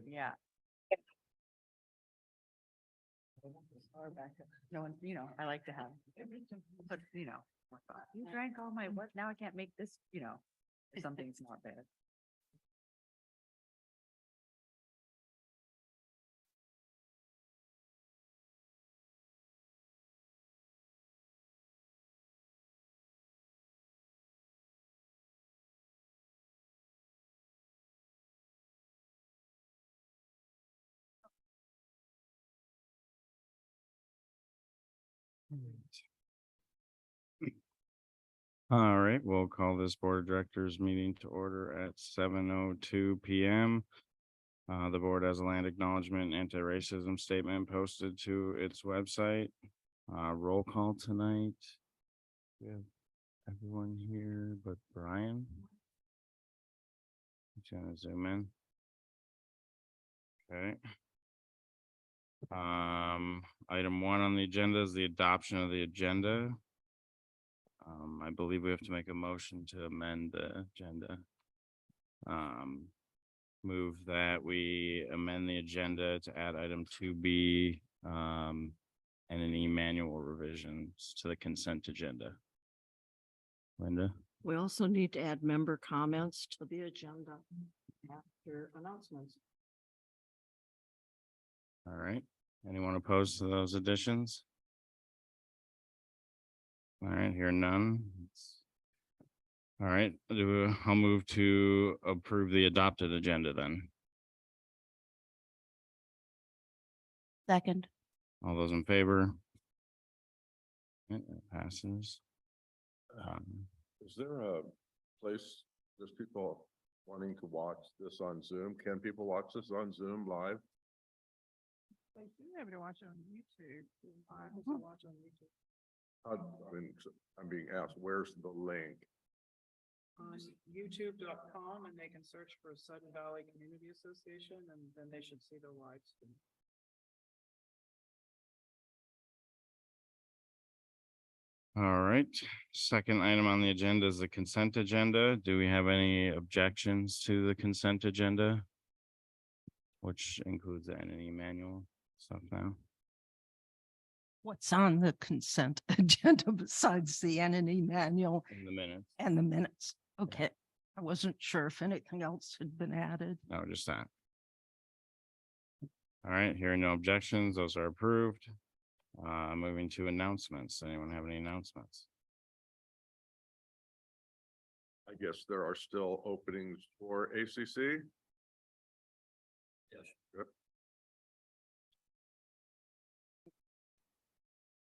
Yeah. No one, I like to have, but, you drank all my, what, now I can't make this, something's not bad. All right, we'll call this board of directors meeting to order at 7:02 PM. The board has a land acknowledgement anti-racism statement posted to its website. Roll call tonight. We have everyone here but Brian. He's gonna zoom in. Okay. Item 1 on the agenda is the adoption of the agenda. I believe we have to make a motion to amend the agenda. Move that we amend the agenda to add item 2B, and any manual revisions to the consent agenda. Linda? We also need to add member comments to the agenda after announcements. All right. Anyone opposed to those additions? All right, here none. All right, I'll move to approve the adopted agenda then. Second. All those in favor? Okay, that passes. Is there a place, there's people wanting to watch this on Zoom? Can people watch this on Zoom live? They should be able to watch it on YouTube. I also watch on YouTube. I'm being asked, where's the link? On youtube.com, and they can search for Sudden Valley Community Association, and then they should see the live stream. All right, second item on the agenda is the consent agenda. Do we have any objections to the consent agenda? Which includes the entity manual stuff now. What's on the consent agenda besides the entity manual In the minutes. and the minutes? Okay, I wasn't sure if anything else had been added. No, just that. All right, hearing no objections, those are approved. Moving to announcements. Anyone have any announcements? I guess there are still openings for ACC. Yes. Yep.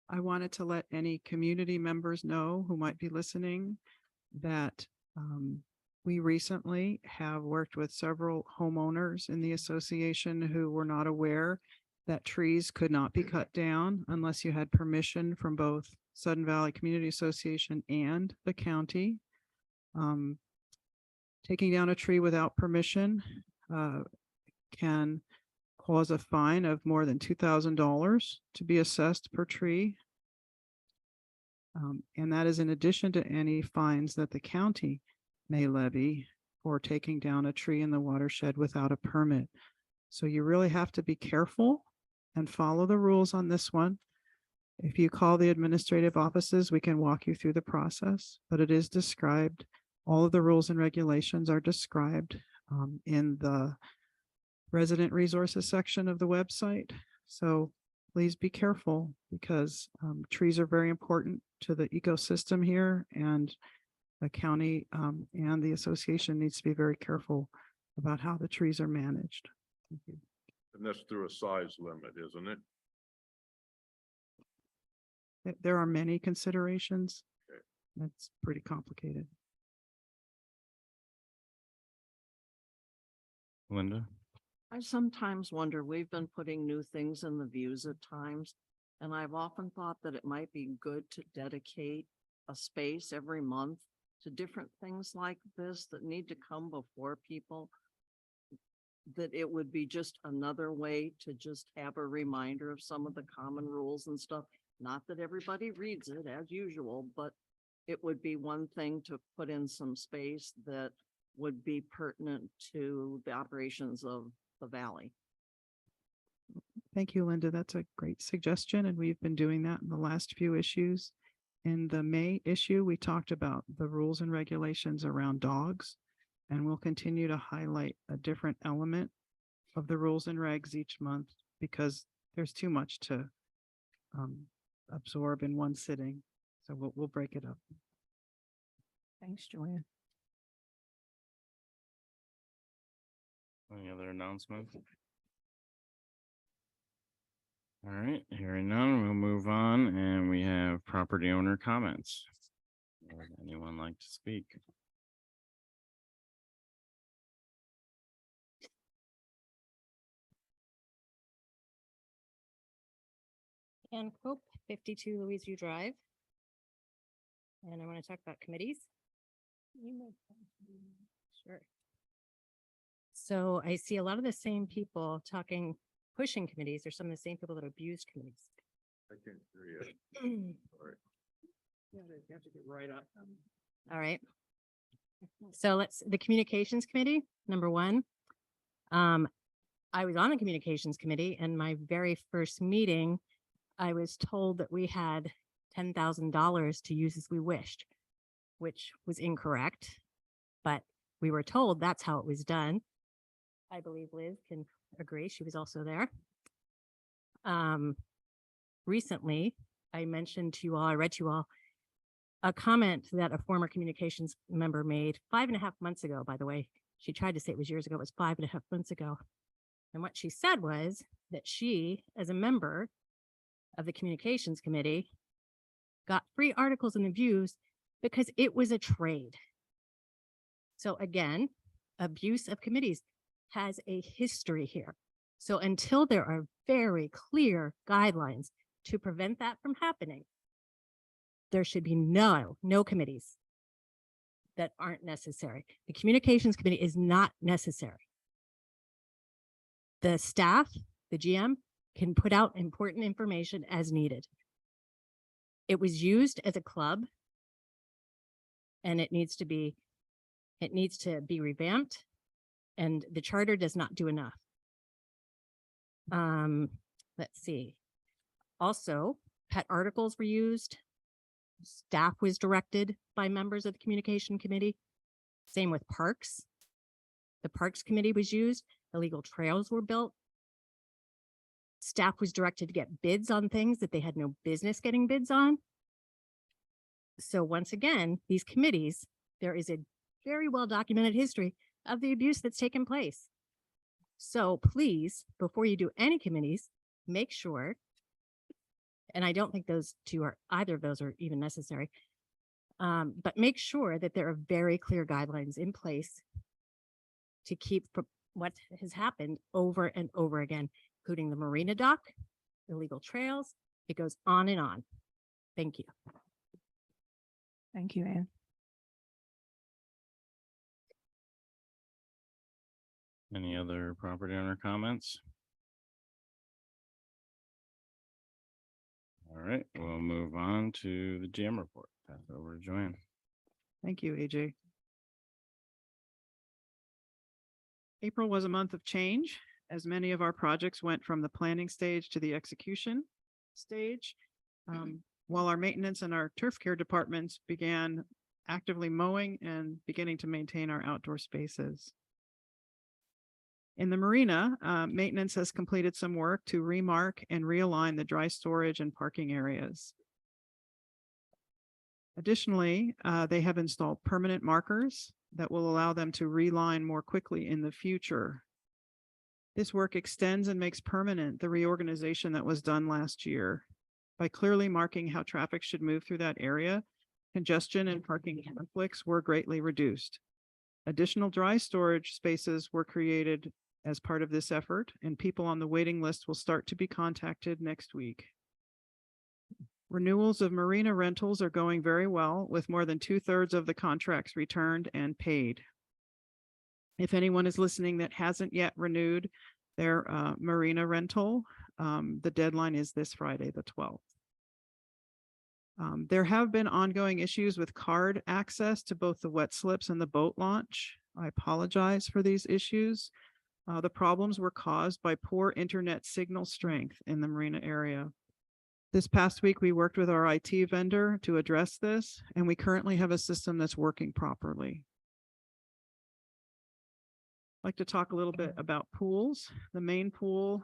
I wanted to let any community members know who might be listening that we recently have worked with several homeowners in the association who were not aware that trees could not be cut down unless you had permission from both Sudden Valley Community Association and the county. Taking down a tree without permission can cause a fine of more than $2,000 to be assessed per tree. And that is in addition to any fines that the county may levy for taking down a tree in the watershed without a permit. So you really have to be careful and follow the rules on this one. If you call the administrative offices, we can walk you through the process, but it is described. All of the rules and regulations are described in the resident resources section of the website. So please be careful because trees are very important to the ecosystem here, and the county and the association needs to be very careful about how the trees are managed. Thank you. And that's through a size limit, isn't it? There are many considerations. Okay. That's pretty complicated. Linda? I sometimes wonder, we've been putting new things in the views at times, and I've often thought that it might be good to dedicate a space every month to different things like this that need to come before people. That it would be just another way to just have a reminder of some of the common rules and stuff. Not that everybody reads it as usual, but it would be one thing to put in some space that would be pertinent to the operations of the valley. Thank you, Linda. That's a great suggestion, and we've been doing that in the last few issues. In the May issue, we talked about the rules and regulations around dogs, and we'll continue to highlight a different element of the rules and regs each month because there's too much to absorb in one sitting. So we'll break it up. Thanks, Joanne. Any other announcements? All right, hearing none, we'll move on and we have property owner comments. Would anyone like to speak? Ann Cope, 52 Louise View Drive. And I want to talk about committees. Sure. So I see a lot of the same people pushing committees, or some of the same people that abused committees. I can't hear you. Sorry. You have to get right up. All right. So the communications committee, number one. I was on the communications committee, and my very first meeting, I was told that we had $10,000 to use as we wished, which was incorrect, but we were told that's how it was done. I believe Liz can agree. She was also there. Recently, I mentioned to you all, I read to you all, a comment that a former communications member made 5.5 months ago, by the way. She tried to say it was years ago. It was 5.5 months ago. And what she said was that she, as a member of the communications committee, got free articles in the Views because it was a trade. So again, abuse of committees has a history here. So until there are very clear guidelines to prevent that from happening, there should be no committees that aren't necessary. The communications committee is not necessary. The staff, the GM, can put out important information as needed. It was used as a club, and it needs to be revamped, and the charter does not do enough. Let's see. Also, pet articles were used. Staff was directed by members of the communication committee. Same with parks. The parks committee was used. Illegal trails were built. Staff was directed to get bids on things that they had no business getting bids on. So once again, these committees, there is a very well documented history of the abuse that's taken place. So please, before you do any committees, make sure, and I don't think either of those are even necessary, but make sure that there are very clear guidelines in place to keep what has happened over and over again, including the marina dock, illegal trails. It goes on and on. Thank you. Thank you, Ann. Any other property owner comments? All right, we'll move on to the GM report. Pass it over to Joanne. Thank you, AJ. April was a month of change, as many of our projects went from the planning stage to the execution stage. While our maintenance and our turf care departments began actively mowing and beginning to maintain our outdoor spaces. In the marina, maintenance has completed some work to remark and realign the dry storage and parking areas. Additionally, they have installed permanent markers that will allow them to reline more quickly in the future. This work extends and makes permanent the reorganization that was done last year. By clearly marking how traffic should move through that area, congestion and parking conflicts were greatly reduced. Additional dry storage spaces were created as part of this effort, and people on the waiting list will start to be contacted next week. Renewals of marina rentals are going very well, with more than 2/3 of the contracts returned and paid. If anyone is listening that hasn't yet renewed their marina rental, the deadline is this Friday, the 12th. There have been ongoing issues with card access to both the wet slips and the boat launch. I apologize for these issues. The problems were caused by poor internet signal strength in the marina area. This past week, we worked with our IT vendor to address this, and we currently have a system that's working properly. I'd like to talk a little bit about pools. The main pool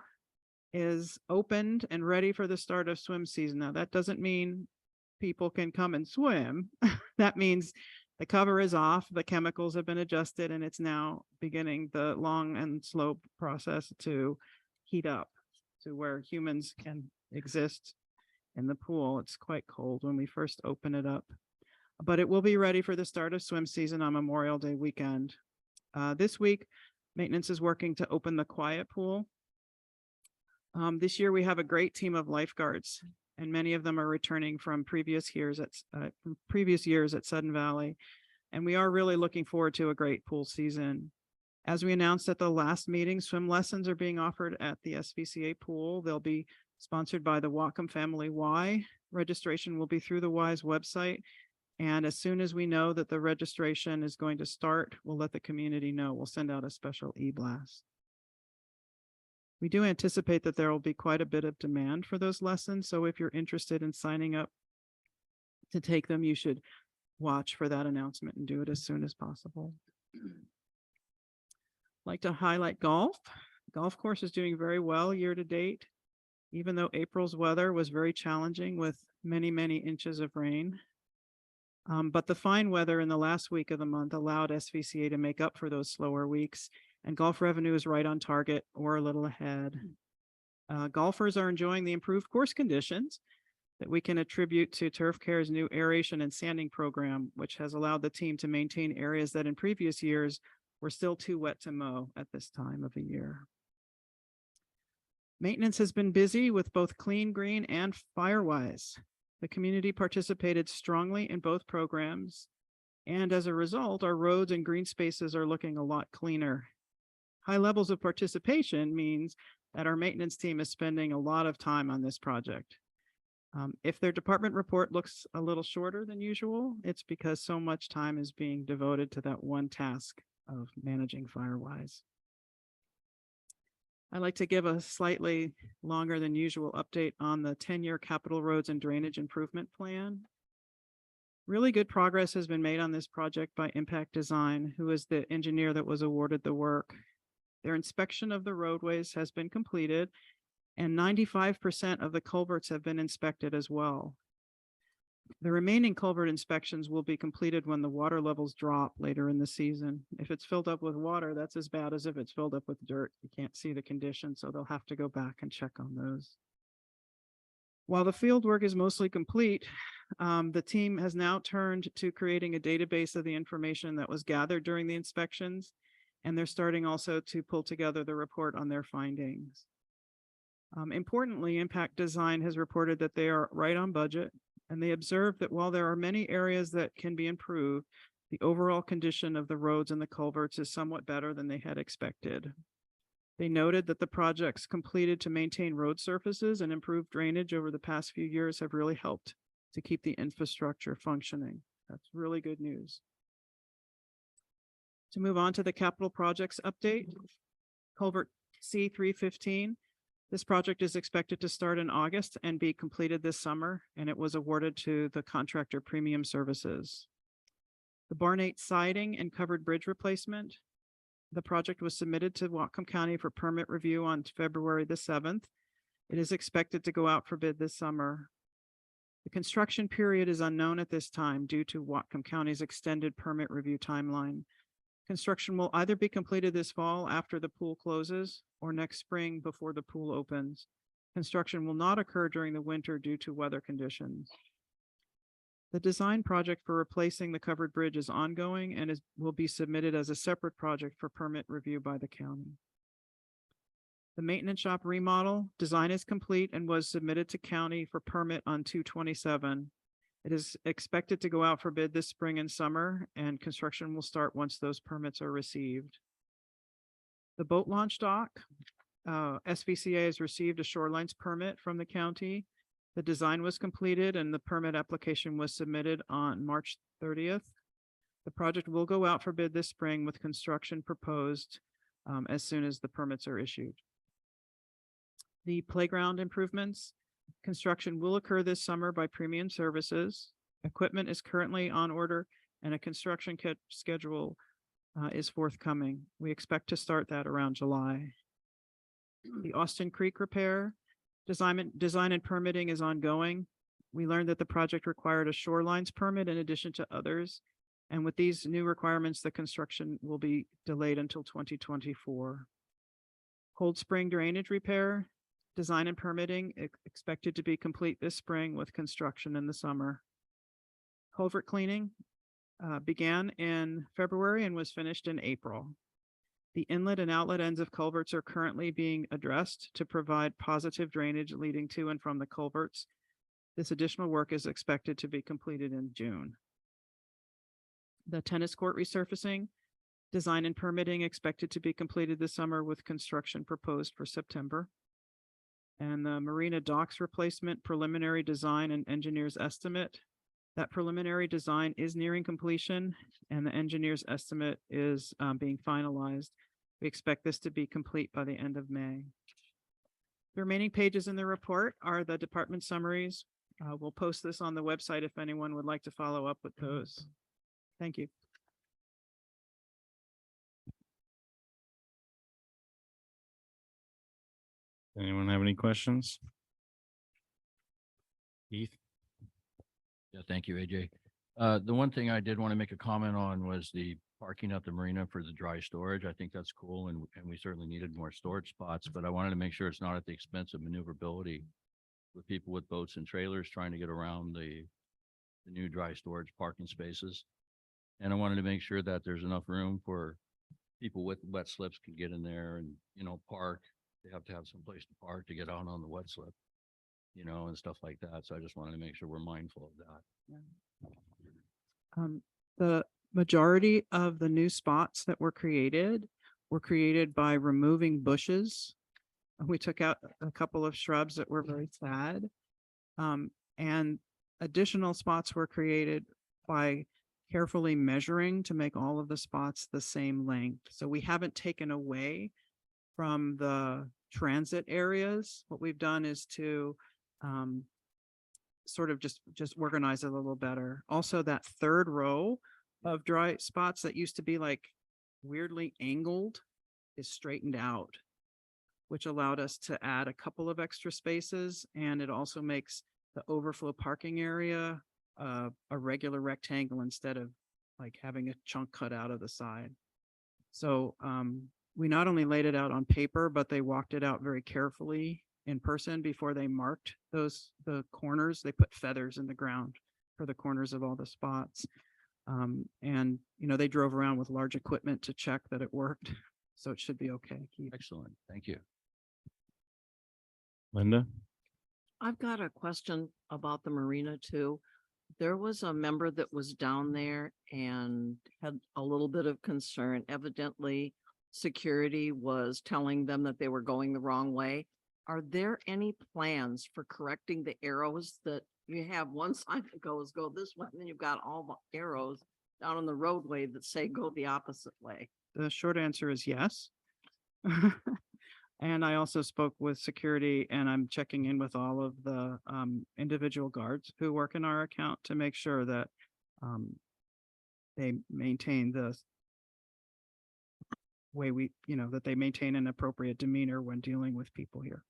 is opened and ready for the start of swim season. Now, that doesn't mean people can come and swim. That means the cover is off, the chemicals have been adjusted, and it's now beginning the long and slow process to heat up to where humans can exist in the pool. It's quite cold when we first open it up, but it will be ready for the start of swim season on Memorial Day weekend. This week, maintenance is working to open the quiet pool. This year, we have a great team of lifeguards, and many of them are returning from previous years at Sudden Valley. And we are really looking forward to a great pool season. As we announced at the last meeting, swim lessons are being offered at the SVCA pool. They'll be sponsored by the Whatcom Family Y. Registration will be through the Y's website. And as soon as we know that the registration is going to start, we'll let the community know. We'll send out a special e-blast. We do anticipate that there will be quite a bit of demand for those lessons. So if you're interested in signing up to take them, you should watch for that announcement and do it as soon as possible. I'd like to highlight golf. Golf course is doing very well year to date, even though April's weather was very challenging with many, many inches of rain. But the fine weather in the last week of the month allowed SVCA to make up for those slower weeks, and golf revenue is right on target or a little ahead. Golfers are enjoying the improved course conditions that we can attribute to Turf Care's new aeration and sanding program, which has allowed the team to maintain areas that in previous years were still too wet to mow at this time of the year. Maintenance has been busy with both Clean Green and Firewise. The community participated strongly in both programs, and as a result, our roads and green spaces are looking a lot cleaner. High levels of participation means that our maintenance team is spending a lot of time on this project. If their department report looks a little shorter than usual, it's because so much time is being devoted to that one task of managing Firewise. I'd like to give a slightly longer than usual update on the 10-year capital roads and drainage improvement plan. Really good progress has been made on this project by Impact Design, who is the engineer that was awarded the work. Their inspection of the roadways has been completed, and 95% of the culverts have been inspected as well. The remaining culvert inspections will be completed when the water levels drop later in the season. If it's filled up with water, that's as bad as if it's filled up with dirt. You can't see the condition, so they'll have to go back and check on those. While the field work is mostly complete, the team has now turned to creating a database of the information that was gathered during the inspections, and they're starting also to pull together the report on their findings. Importantly, Impact Design has reported that they are right on budget, and they observed that while there are many areas that can be improved, the overall condition of the roads and the culverts is somewhat better than they had expected. They noted that the projects completed to maintain road surfaces and improve drainage over the past few years have really helped to keep the infrastructure functioning. That's really good news. To move on to the capital projects update, culvert C315. This project is expected to start in August and be completed this summer, and it was awarded to the contractor Premium Services. The Barn 8 siding and covered bridge replacement. The project was submitted to Whatcom County for permit review on February the 7th. It is expected to go out for bid this summer. The construction period is unknown at this time due to Whatcom County's extended permit review timeline. Construction will either be completed this fall after the pool closes or next spring before the pool opens. Construction will not occur during the winter due to weather conditions. The design project for replacing the covered bridge is ongoing and will be submitted as a separate project for permit review by the county. The maintenance shop remodel design is complete and was submitted to county for permit on 2/27. It is expected to go out for bid this spring and summer, and construction will start once those permits are received. The boat launch dock, SVCA has received a shorelines permit from the county. The design was completed and the permit application was submitted on March 30th. The project will go out for bid this spring with construction proposed as soon as the permits are issued. The playground improvements, construction will occur this summer by Premium Services. Equipment is currently on order and a construction schedule is forthcoming. We expect to start that around July. The Austin Creek repair, design and permitting is ongoing. We learned that the project required a shorelines permit in addition to others. And with these new requirements, the construction will be delayed until 2024. Cold Spring drainage repair, design and permitting expected to be complete this spring with construction in the summer. Culvert cleaning began in February and was finished in April. The inlet and outlet ends of culverts are currently being addressed to provide positive drainage leading to and from the culverts. This additional work is expected to be completed in June. The tennis court resurfacing, design and permitting expected to be completed this summer with construction proposed for September. And the marina docks replacement preliminary design and engineer's estimate. That preliminary design is nearing completion and the engineer's estimate is being finalized. We expect this to be complete by the end of May. The remaining pages in the report are the department summaries. We'll post this on the website if anyone would like to follow up with those. Thank you. Anyone have any questions? Keith? Yeah, thank you, AJ. The one thing I did want to make a comment on was the parking at the marina for the dry storage. I think that's cool and we certainly needed more storage spots, but I wanted to make sure it's not at the expense of maneuverability with people with boats and trailers trying to get around the new dry storage parking spaces. And I wanted to make sure that there's enough room for people with wet slips can get in there and, you know, park. They have to have some place to park to get out on the wet slip, you know, and stuff like that. So I just wanted to make sure we're mindful of that. The majority of the new spots that were created by removing bushes. We took out a couple of shrubs that were very sad. And additional spots were created by carefully measuring to make all of the spots the same length. So we haven't taken away from the transit areas. What we've done is to sort of just organize it a little better. Also, that third row of dry spots that used to be like weirdly angled is straightened out, which allowed us to add a couple of extra spaces. And it also makes the overflow parking area a regular rectangle instead of like having a chunk cut out of the side. So we not only laid it out on paper, but they walked it out very carefully in person before they marked the corners. They put feathers in the ground for the corners of all the spots. And, you know, they drove around with large equipment to check that it worked. So it should be okay. Keith. Excellent. Thank you. Linda? I've got a question about the marina too. There was a member that was down there and had a little bit of concern. Evidently, security was telling them that they were going the wrong way. Are there any plans for correcting the arrows that you have one sign that goes, go this way, and then you've got all the arrows down on the roadway that say go the opposite way? The short answer is yes. And I also spoke with security and I'm checking in with all of the individual guards who work in our account to make sure that they maintain the way that they maintain an appropriate demeanor when dealing with people here.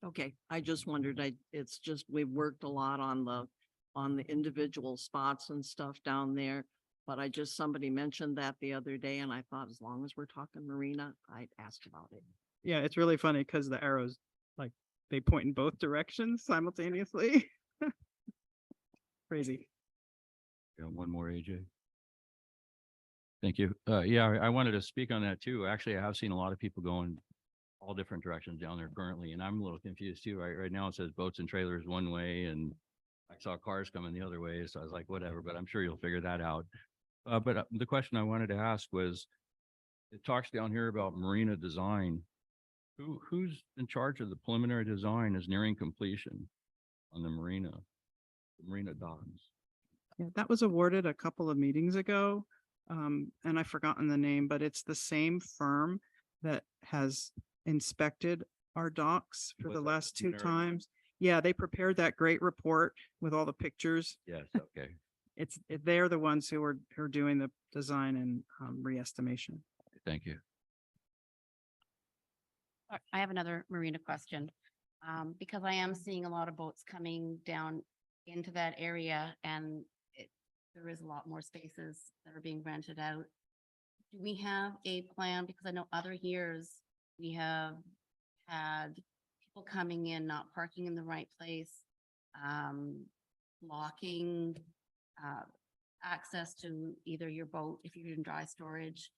Okay, I just wondered, it's just, we've worked a lot on the individual spots and stuff down there. But somebody mentioned that the other day and I thought as long as we're talking marina, I'd ask about it. Yeah, it's really funny because the arrows, like, they point in both directions simultaneously. Crazy. Got one more, AJ. Thank you. Yeah, I wanted to speak on that too. Actually, I have seen a lot of people going all different directions down there currently, and I'm a little confused too. Right now it says boats and trailers one way, and I saw cars coming the other way, so I was like, whatever, but I'm sure you'll figure that out. But the question I wanted to ask was, it talks down here about marina design. Who's in charge of the preliminary design is nearing completion on the marina docks? Yeah, that was awarded a couple of meetings ago. And I've forgotten the name, but it's the same firm that has inspected our docks for Was the that last two preliminary? times. Yeah, they prepared that great report with all the pictures. Yes, okay. They're the ones who are doing the design and re-estimation. Thank you. I have another marina question. Because I am seeing a lot of boats coming down into that area and there is a lot more spaces that are being rented out. Do we have a plan? Because I know other years we have had people coming in, not parking in the right place, blocking, access to either your boat if you're in dry storage.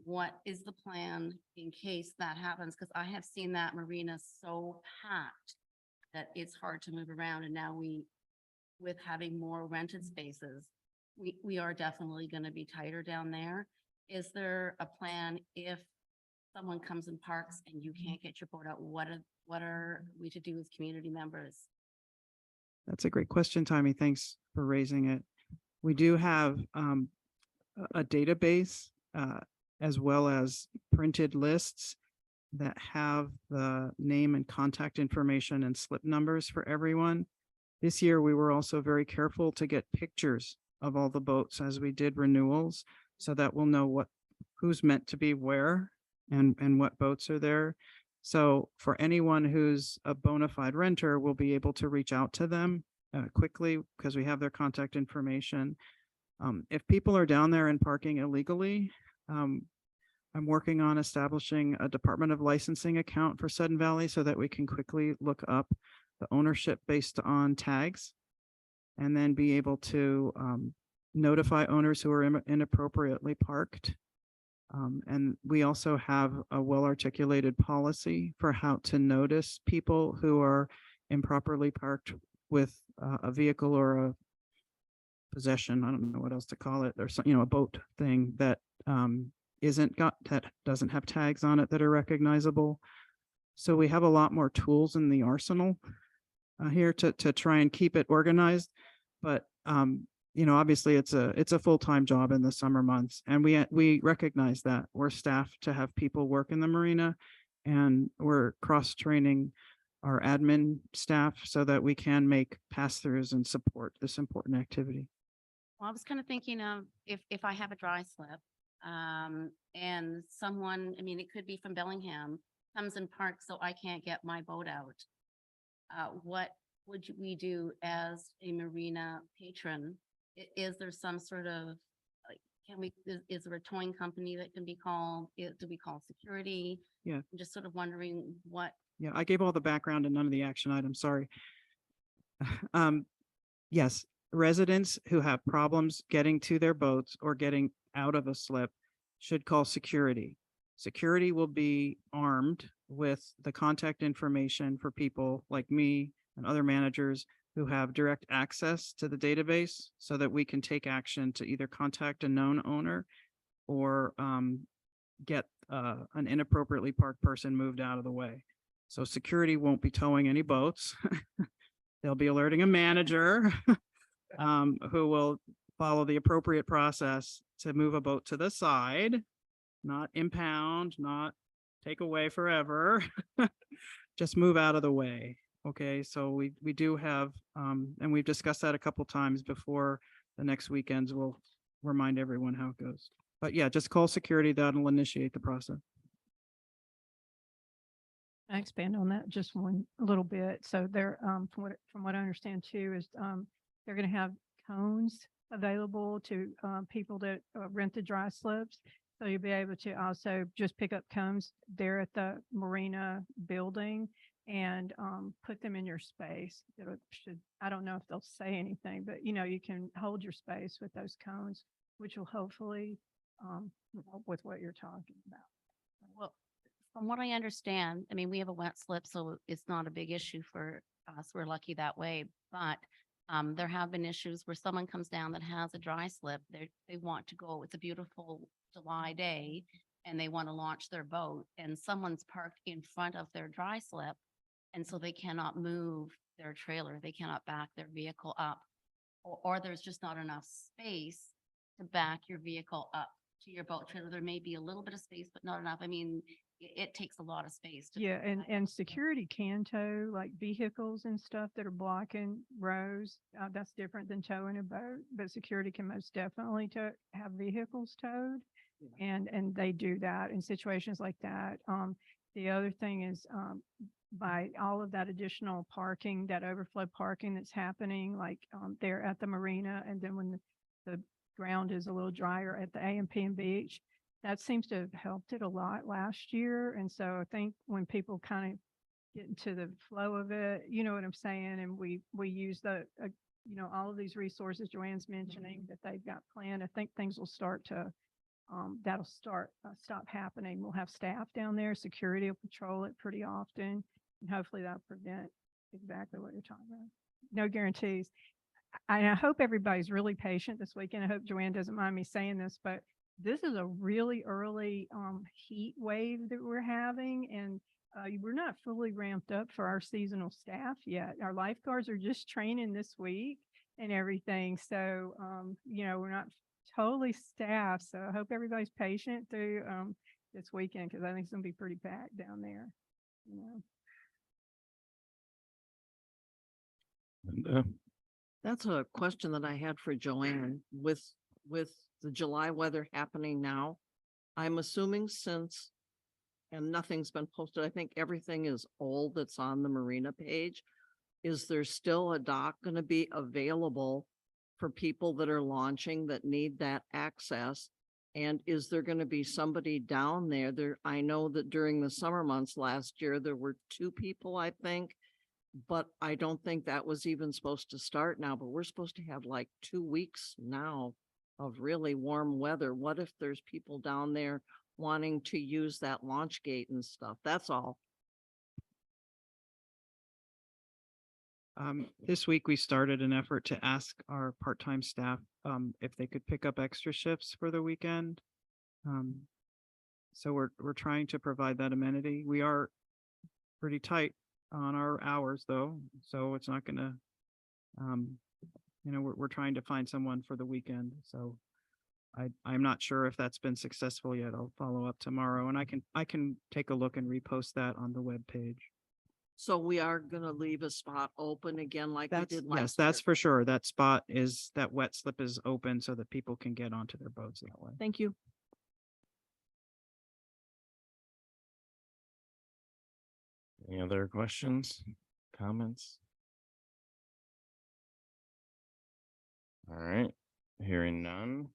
What is the plan in case that happens? Because I have seen that marina so packed that it's hard to move around. And now with having more rented spaces, we are definitely going to be tighter down there. Is there a plan if someone comes and parks and you can't get your boat out? What are we to do as community members? That's a great question, Tommy. Thanks for raising it. We do have a database as well as printed lists that have the name and contact information and slip numbers for everyone. This year, we were also very careful to get pictures of all the boats as we did renewals, so that we'll know who's meant to be where and what boats are there. So for anyone who's a bona fide renter, we'll be able to reach out to them quickly because we have their contact information. If people are down there and parking illegally, I'm working on establishing a Department of Licensing account for Sudden Valley so that we can quickly look up the ownership based on tags and then be able to notify owners who are inappropriately parked. And we also have a well-articulated policy for how to notice people who are improperly parked with a vehicle or a possession. I don't know what else to call it. There's, a boat thing that that doesn't have tags on it that are recognizable. So we have a lot more tools in the arsenal here to try and keep it organized. But obviously it's a full-time job in the summer months, and we recognize that we're staffed to have people work in the marina, and we're cross-training our admin staff so that we can make pass-throughs and support this important activity. Well, I was kind of thinking of if I have a dry slip, and someone, it could be from Bellingham, comes and parks so I can't get my boat out. What would we do as a marina patron? Is there some sort of, is there a towing company that can be called? Do we call security? Yeah. I'm just sort of wondering what. Yeah, I gave all the background and none of the action items, sorry. Yes, residents who have problems getting to their boats or getting out of a slip should call security. Security will be armed with the contact information for people like me and other managers who have direct access to the database so that we can take action to either contact a known owner or get an inappropriately parked person moved out of the way. So security won't be towing any boats. They'll be alerting a manager who will follow the appropriate process to move a boat to the side, not impound, not take away forever, just move out of the way. Okay, so we do have, and we've discussed that a couple times before the next weekends. We'll remind everyone how it goes. But yeah, just call security. That'll initiate the process. I expand on that just a little bit. So they're, from what I understand too, is they're going to have cones available to people that rent the dry slips. So you'll be able to also just pick up cones there at the marina building and put them in your space. I don't know if they'll say anything, but you can hold your space with those cones, which will hopefully help with what you're talking about. Well, from what I understand, we have a wet slip, so it's not a big issue for us. We're lucky that way. But there have been issues where someone comes down that has a dry slip. They want to go. It's a beautiful July day, and they want to launch their boat, and someone's parked in front of their dry slip, and so they cannot move their trailer. They cannot back their vehicle up, or there's just not enough space to back your vehicle up to your boat trailer. There may be a little bit of space, but not enough. it takes a lot of space. to Yeah, put that. and security can tow like vehicles and stuff that are blocking roads. That's different than towing a boat, but security can most definitely have vehicles towed. And they do that in situations like that. The other thing is, by all of that additional parking, that overflow parking that's happening, like, there at the marina, and then when the ground is a little drier at the A&P and beach, that seems to have helped it a lot last year. And so I think when people kind of get into the flow of it, you know what I'm saying? And we use all of these resources Joanne's mentioning that they've got planned. I think things will start to, stop happening. We'll have staff down there, security will patrol it pretty often. And hopefully that'll prevent exactly what you're talking about. No guarantees. I hope everybody's really patient this weekend. I hope Joanne doesn't mind me saying this, but this is a really early heat wave that we're having, and we're not fully ramped up for our seasonal staff yet. Our lifeguards are just training this week and everything. So, we're not totally staffed. So I hope everybody's patient through this weekend, because I think it's going to be pretty packed down there. Linda? That's a question that I had for Joanne with the July weather happening now. I'm assuming since, and nothing's been posted, I think everything is old that's on the marina page. Is there still a dock going to be available for people that are launching that need that access? And is there going to be somebody down there? I know that during the summer months last year, there were 2 people, I think, but I don't think that was even supposed to start now, but we're supposed to have like 2 weeks now of really warm weather. What if there's people down there wanting to use that launch gate and stuff? That's all. This week we started an effort to ask our part-time staff if they could pick up extra shifts for the weekend. So we're trying to provide that amenity. We are pretty tight on our hours though, so it's not gonna, we're trying to find someone for the weekend. So I'm not sure if that's been successful yet. I'll follow up tomorrow, and I can take a look and repost that on the webpage. So we are gonna leave a spot open again like we did last year. Yes, that's for sure. That wet slip is open so that people can get onto their boats that way. Thank you. Any other questions, comments? All right, hearing none,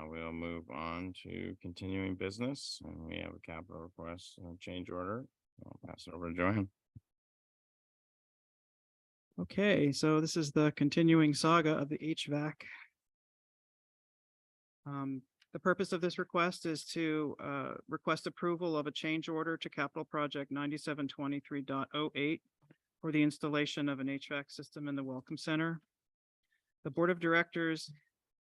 we'll move on to continuing business, and we have a capital request change order. I'll pass it over to Joanne. Okay, so this is the continuing saga of the HVAC. The purpose of this request is to request approval of a change order to capital project 9723.08 for the installation of an HVAC system in the Welcome Center. The Board of Directors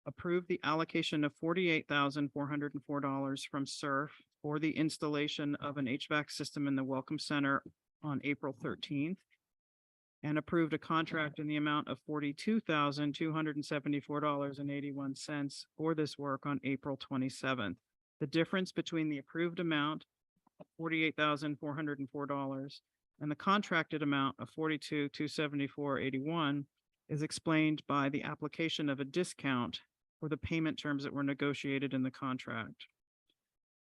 approved the allocation of $48,404 from SURF for the installation of an HVAC system in the Welcome Center on April 13th. And approved a contract in the amount of $42,274.81 for this work on April 27th. The difference between the approved amount of $48,404 and the contracted amount of $42,274.81 is explained by the application of a discount for the payment terms that were negotiated in the contract.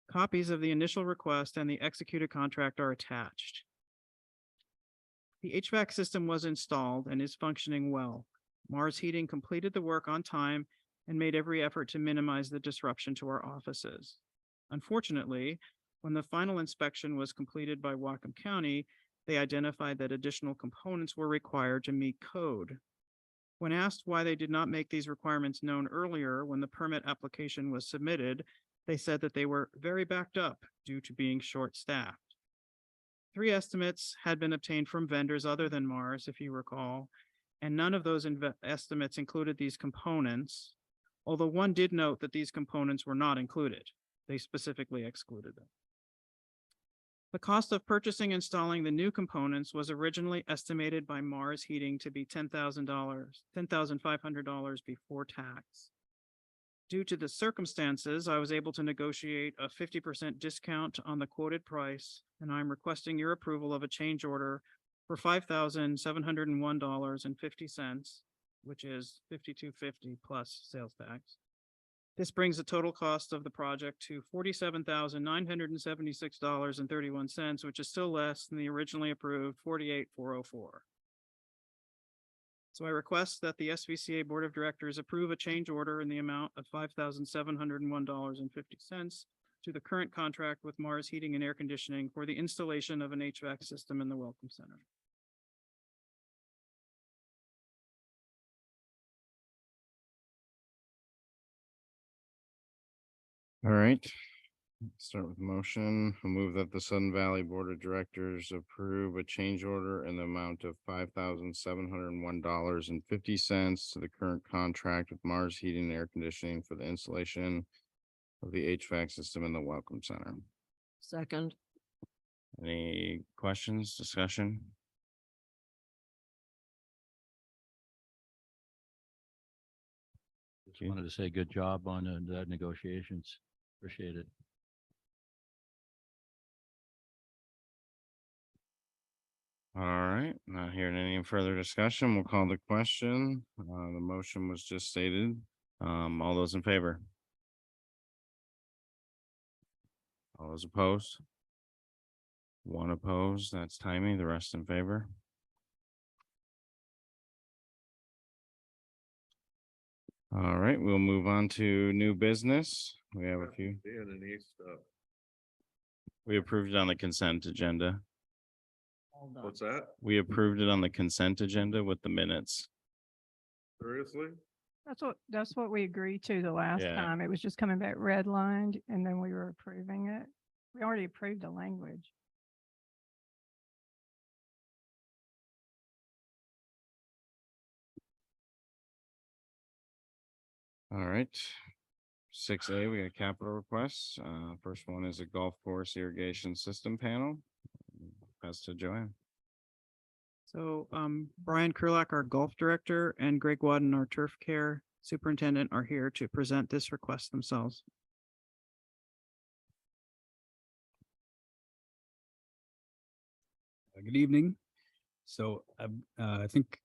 Copies of the initial request and the executed contract are attached. The HVAC system was installed and is functioning well. Mars Heating completed the work on time and made every effort to minimize the disruption to our offices. Unfortunately, when the final inspection was completed by Whatcom County, they identified that additional components were required to meet code. When asked why they did not make these requirements known earlier when the permit application was submitted, they said that they were very backed up due to being short-staffed. 3 estimates had been obtained from vendors other than Mars, if you recall, and none of those estimates included these components, although one did note that these components were not included. They specifically excluded them. The cost of purchasing and installing the new components was originally estimated by Mars Heating to be $10,500 before tax. Due to the circumstances, I was able to negotiate a 50% discount on the quoted price, and I'm requesting your approval of a change order for $5,701.50, which is $52.50 plus sales tax. This brings the total cost of the project to $47,976.31, which is still less than the originally approved $48,404. So I request that the SVCA Board of Directors approve a change order in the amount of $5,701.50 to the current contract with Mars Heating and Air Conditioning for the installation of an HVAC system in the Welcome Center. All right. Start with motion. I'll move that the Sudden Valley Board of Directors approve a change order in the amount of $5,701.50 to the current contract with Mars Heating and Air Conditioning for the installation of the HVAC system in the Welcome Center. Second. Any questions, discussion? Just wanted to say good job on the negotiations. Appreciate it. All right, not hearing any further discussion, we'll call the question. The motion was just stated. All those in favor? All those opposed? One opposed, that's Timmy, the rest in favor. All right, we'll move on to new business. We have a few. Dan and East, We approved it on the consent agenda. Hold on. what's that? We approved it on the consent agenda with the minutes. Seriously? That's what we agreed to the last Yeah. time. It was just coming back redlined and then we were approving it. We already approved the language. All right. 6A, we got capital requests. First one is a golf course irrigation system panel. Pass to Joanne. So Brian Kurlak, our golf director, and Greg Wadden, our turf care superintendent, are here to present this request themselves. Good evening. So I think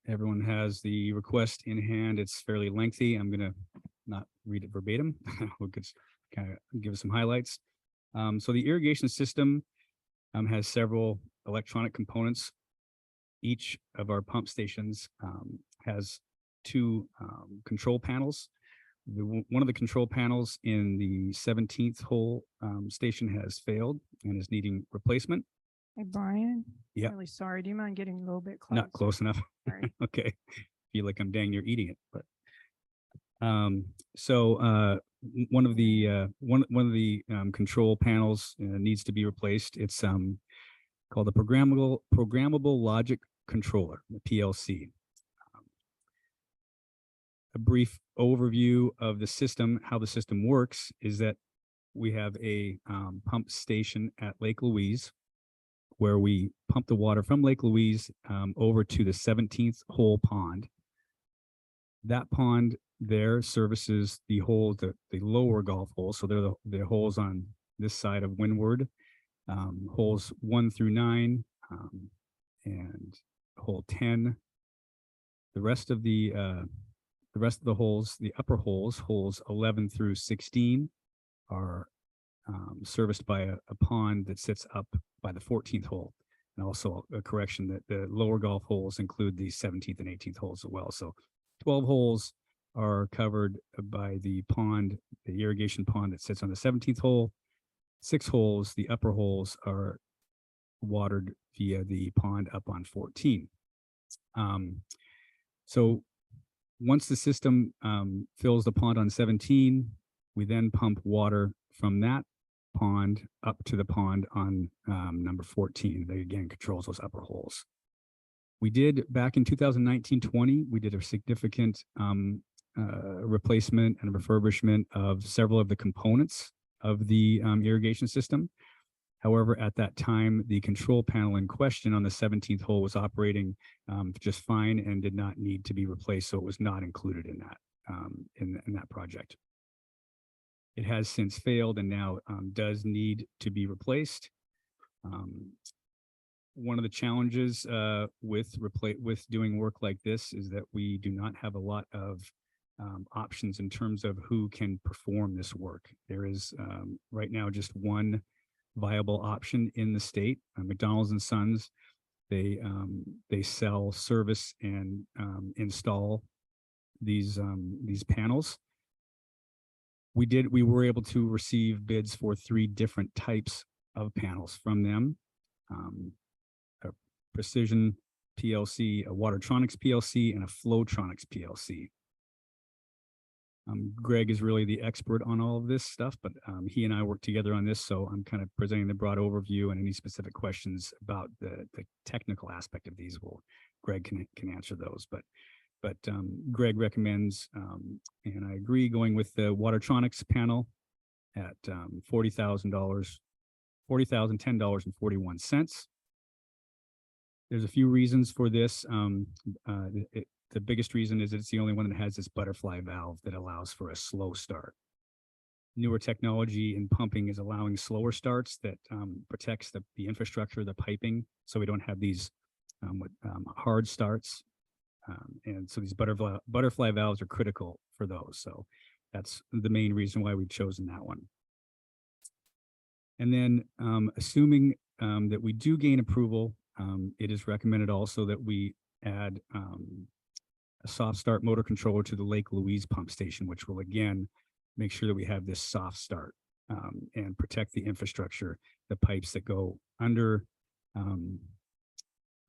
everyone has the request in hand. It's fairly lengthy. I'm gonna not read it verbatim. We'll just kind of give some highlights. So the irrigation system has several electronic components. Each of our pump stations has two control panels. One of the control panels in the 17th hole station has failed and is needing replacement. Hey, Brian. Yeah. Really sorry. Do you mind getting a little bit closer? Not close enough. Sorry. Okay. Feel like I'm dang near eating it, but one of the control panels needs to be replaced. It's called the programmable logic controller, the PLC. A brief overview of the system, how the system works, is that we have a pump station at Lake Louise, where we pump the water from Lake Louise over to the 17th hole pond. That pond there services the hole, the lower golf holes. So they're the holes on this side of Windward, holes 1 through 9, and hole 10. The rest of the holes, the upper holes, holes 11 through 16, are serviced by a pond that sits up by the 14th hole. And also a correction that the lower golf holes include the 17th and 18th holes as well. So 12 holes are covered by the pond, the irrigation pond that sits on the 17th hole. 6 holes, the upper holes, are watered via the pond up on 14. So once the system fills the pond on 17, we then pump water from that pond up to the pond on number 14. That again controls those upper holes. We did back in 2019-20, we did a significant replacement and refurbishment of several of the components of the irrigation system. However, at that time, the control panel in question on the 17th hole was operating just fine and did not need to be replaced, so it was not included in that. in that project. It has since failed and now does need to be replaced. One of the challenges with doing work like this is that we do not have a lot of options in terms of who can perform this work. There is right now just one viable option in the state, McDonald's and Sons. They sell, service, and install these panels. We were able to receive bids for 3 different types of panels from them. A Precision PLC, a Watertronics PLC, and a Flowtronics PLC. Greg is really the expert on all of this stuff, but he and I work together on this, so I'm kind of presenting the broad overview, and any specific questions about the technical aspect of these, Greg can answer those. But Greg recommends, and I agree, going with the Watertronics panel at $40,010.41. There's a few reasons for this. The biggest reason is it's the only one that has this butterfly valve that allows for a slow start. Newer technology in pumping is allowing slower starts that protects the infrastructure, the piping, so we don't have these hard starts. And so these butterfly valves are critical for those. So that's the main reason why we've chosen that one. And then assuming that we do gain approval, it is recommended also that we add a soft start motor controller to the Lake Louise pump station, which will again make sure that we have this soft start and protect the infrastructure, the pipes that go under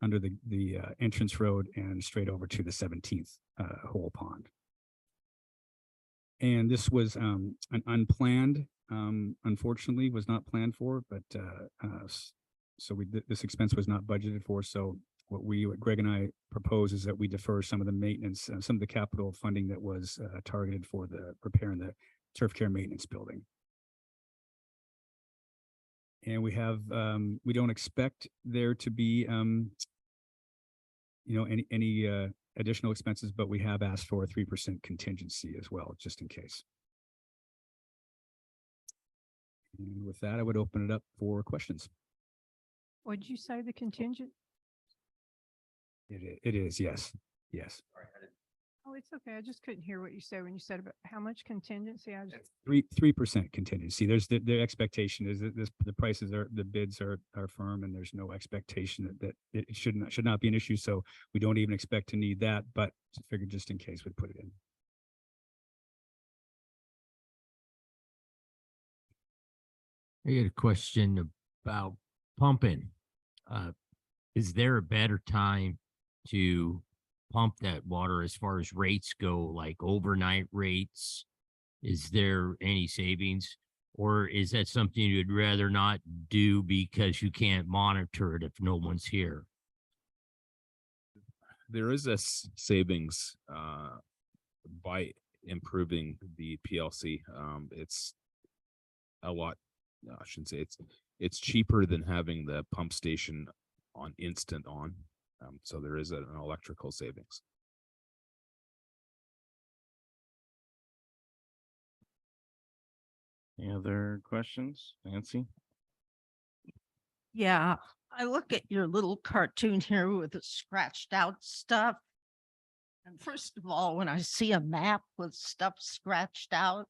the entrance road and straight over to the 17th hole pond. And this was an unplanned, unfortunately was not planned for, but so this expense was not budgeted for. So what Greg and I propose is that we defer some of the maintenance, some of the capital funding that was targeted for the repair in the turf care maintenance building. And we don't expect there to be, any additional expenses, but we have asked for a 3% contingency as well, just in case. And with that, I would open it up for questions. What did you say, the contingent? It is, yes. Yes. Oh, it's okay. I just couldn't hear what you said when you said about how much contingency. I just, 3% contingency. There's the expectation is that the bids are firm, and there's no expectation that it should not be an issue. So we don't even expect to need that, but figured just in case we'd put it in. I got a question about pumping. Is there a better time to pump that water as far as rates go, like overnight rates? Is there any savings, or is that something you'd rather not do because you can't monitor it if no one's here? There is a savings by improving the PLC. It's a lot. I shouldn't say it's cheaper than having the pump station on instant on. So there is an electrical savings. Any other questions, Nancy? Yeah, I look at your little cartoon here with the scratched out stuff. And first of all, when I see a map with stuff scratched out,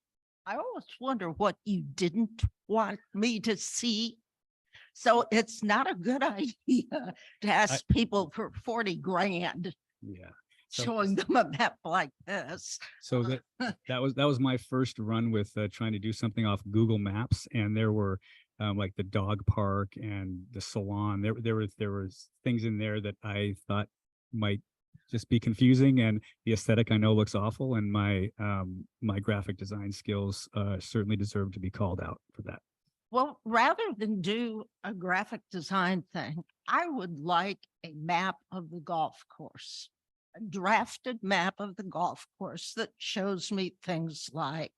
I always wonder what you didn't want me to see. So it's not a good idea to ask people for 40 grand. Yeah. Showing them a map like this. So that was my first run with trying to do something off Google Maps, and there were like the dog park and the salon. There was things in there that I thought might just be confusing, and the aesthetic I know looks awful, and my graphic design skills certainly deserve to be called out for that. Well, rather than do a graphic design thing, I would like a map of the golf course. A drafted map of the golf course that shows me things like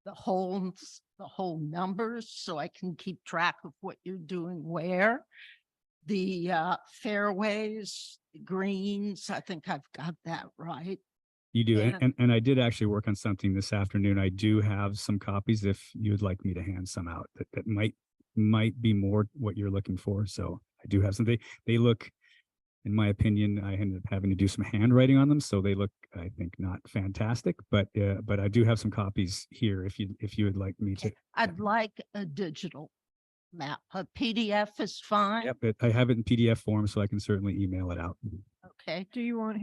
the holes, the hole numbers, so I can keep track of what you're doing where, the fairways, the greens, I think I've got that right, You do, Yeah. and I did actually work on something this afternoon. I do have some copies if you'd like me to hand some out that might be more what you're looking for. So I do have some, they look, in my opinion, I ended up having to do some handwriting on them, so they look, I think, not fantastic, but I do have some copies here if you would like me to. I'd like a digital map. A PDF is fine. Yep, I have it in PDF form, so I can certainly email it out. Do Okay. do you want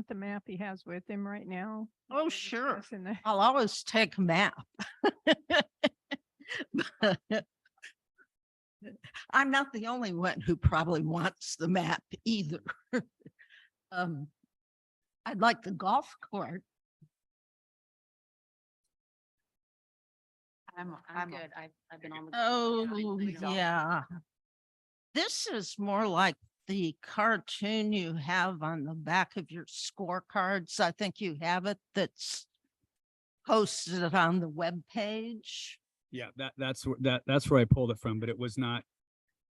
the map he has with him right now? Oh, We're sure. discussing that. I'll always take a map. I'm not the only one who probably wants the map either. I'd like the golf cart. I'm good. I've been on the. Oh, Yeah. yeah. This is more like the cartoon you have on the back of your scorecards. I think you have it that's posted on the webpage. Yeah, that's where I pulled it from, but it was not.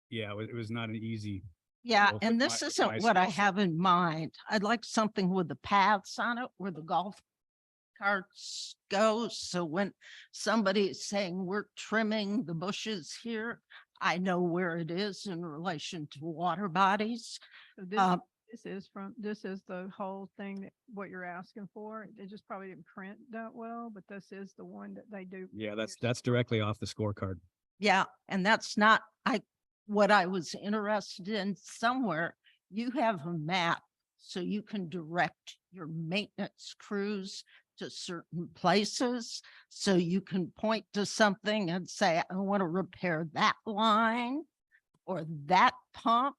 Yeah, it was not an easy. Yeah, Well, and with this my isn't what I skills. have in mind. I'd like something with the paths on it where the golf carts go. So when somebody is saying we're trimming the bushes here, I know where it is in relation to water bodies. So this is the whole thing that what you're asking for. They just probably didn't print that well, but this is the one that they do. Yeah, that's directly off the scorecard. Yeah, and that's not, what I was interested in somewhere. You have a map, so you can direct your maintenance crews to certain places. So you can point to something and say, I want to repair that line or that pump.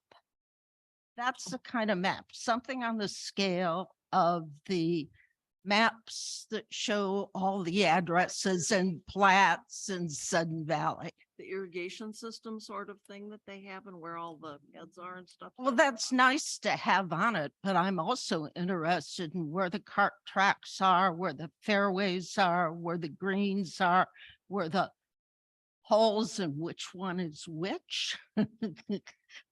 That's the kind of map, something on the scale of the maps that show all the addresses and plats in Sudden Valley. The irrigation system sort of thing that they have and where all the heads are and stuff. Oh, Well, that's nice to have on it, but I'm also interested in where the cart tracks are, where the fairways are, where the greens are, where the holes and which one is which.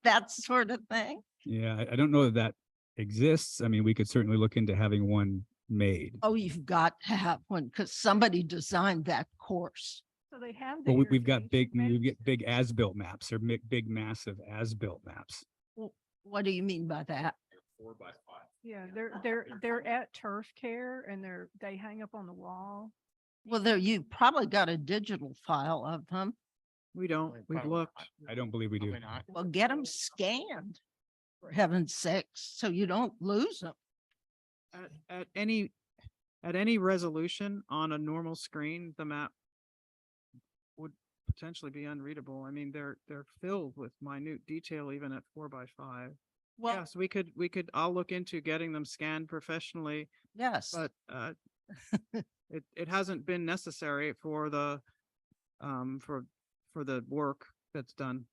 That sort of thing. Yeah, I don't know that exists. I mean, we could certainly look into having one made. Oh, you've got to have one because somebody designed that course. So they have. the Well, we've got irrigation we maps. get big as-built maps or big massive as-built maps. What do you mean by that? 4x5. Yeah, they're at Turf Care and they hang up on the wall. Well, there, you probably got a digital file of them. We don't, we've looked. I don't believe we do. Well, get them scanned, for heaven's sakes, so you don't lose them. At any resolution on a normal screen, the map would potentially be unreadable. I mean, they're filled with minute detail even at 4x5. Well, Yes, I'll look into getting them scanned professionally, yes, but it hasn't been necessary for the for the work that's done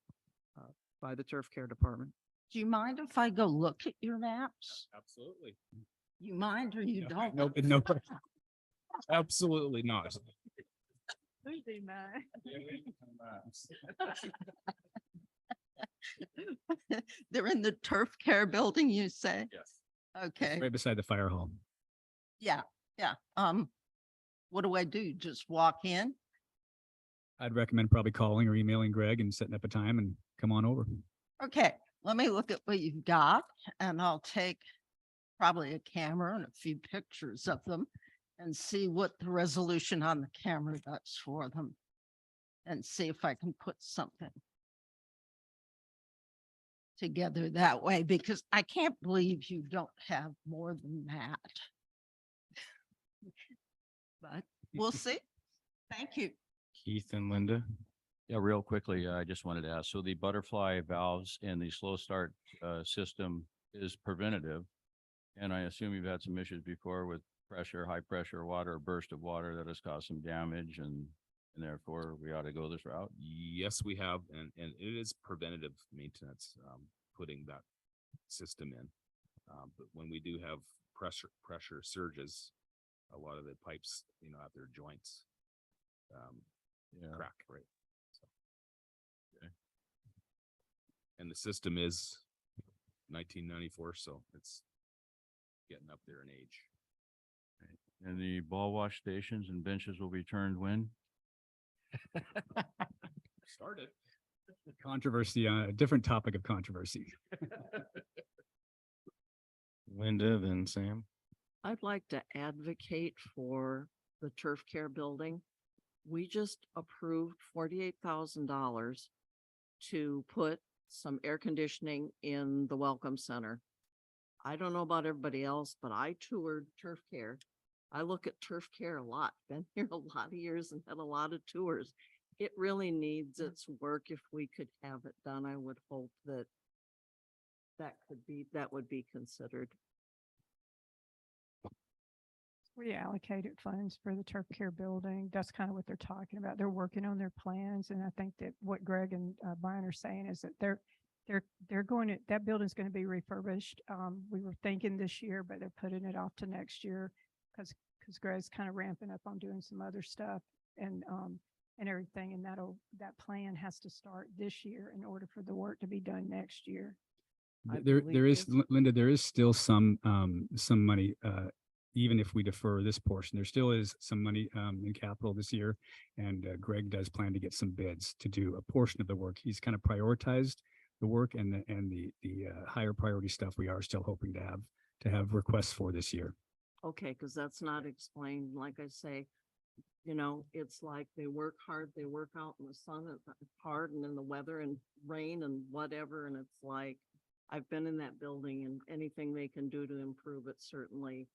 by the turf care department. do you mind if I go look at your maps? Absolutely. You mind or you don't? No, Absolutely not. Who's the man? They're in the turf care building, you say? Yes. Okay, right beside the fire hall. yeah. What do I do? Just walk in? I'd recommend probably calling or emailing Greg and setting up a time and come on over. Okay, let me look at what you've got and I'll take probably a camera and a few pictures of them and see what the resolution on the camera does for them. And see if I can put something together that way, because I can't believe you don't have more than that. But we'll see. Thank you. Keith and Linda. Yeah, real quickly, I just wanted to ask, so the butterfly valves and the slow start system is preventative. And I assume you've had some issues before with pressure, high pressure water, or burst of water that has caused some damage and therefore we ought to go this route. Yes, we have, and it is preventative maintenance, putting that system in. But when we do have pressure surges, a lot of the pipes, have their joints, Yeah. crack, right? So. Okay. And the system is 1994, so it's getting up there in age. And the ball wash stations and benches will be turned when? Started. Controversy, a different topic of controversy. Linda, then Sam. I'd like to advocate for the turf care building. We just approved $48,000 to put some air conditioning in the Welcome Center. I don't know about everybody else, but I toured turf care. I look at turf care a lot, been here a lot of years and had a lot of tours. It really needs its work. If we could have it done, I would hope that that would be considered. We allocated funds for the turf care building. That's kind of what they're talking about. They're working on their plans. And I think that what Greg and Brian are saying is that they're going to, that building's going to be refurbished. We were thinking this year, but they're putting it off to next year because Greg's kind of ramping up on doing some other stuff and everything. And that plan has to start this year in order for the work to be done next year. There is, Linda, there is still some money, even if we defer this portion, there still is some money in capital this year. And Greg does plan to get some bids to do a portion of the work. He's kind of prioritized the work and the higher priority stuff we are still hoping to have requests for this year. Okay, because that's not explained. Like I say, you know, it's like they work hard, they work out in the sun hard and in the weather and rain and whatever. And it's like, I've been in that building and anything they can do to improve it, certainly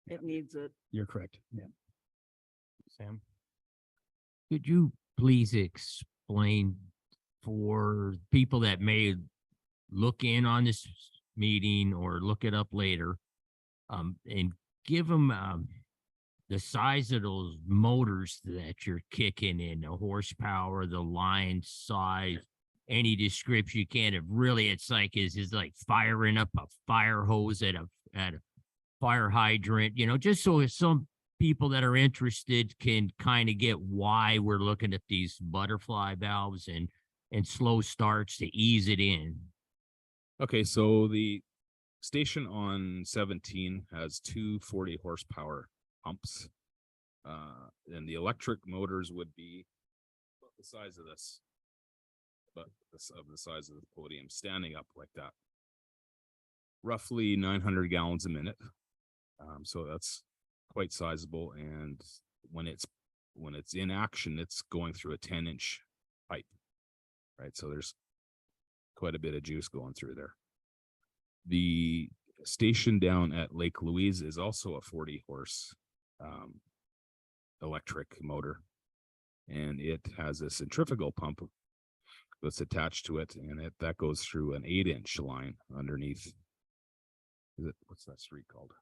it needs it. You're correct. Yeah. Sam. Could you please explain for people that may look in on this meeting or look it up later, and give them the size of those motors that you're kicking in, the horsepower, the line size, any description you can. It really, it's like is like firing up a fire hose at a fire hydrant, you know, just so some people that are interested can kind of get why we're looking at these butterfly valves and slow starts to ease it in. Okay, so the station on 17 has two 40 horsepower pumps. And the electric motors would be about the size of this, but the size of the podium, standing up like that. Roughly 900 gallons a minute. So that's quite sizable. And when it's in action, it's going through a 10-inch pipe, right? So there's quite a bit of juice going through there. The station down at Lake Louise is also a 40 horse electric motor, and it has a centrifugal pump that's attached to it, and that goes through an 8-inch line underneath. What's that street called?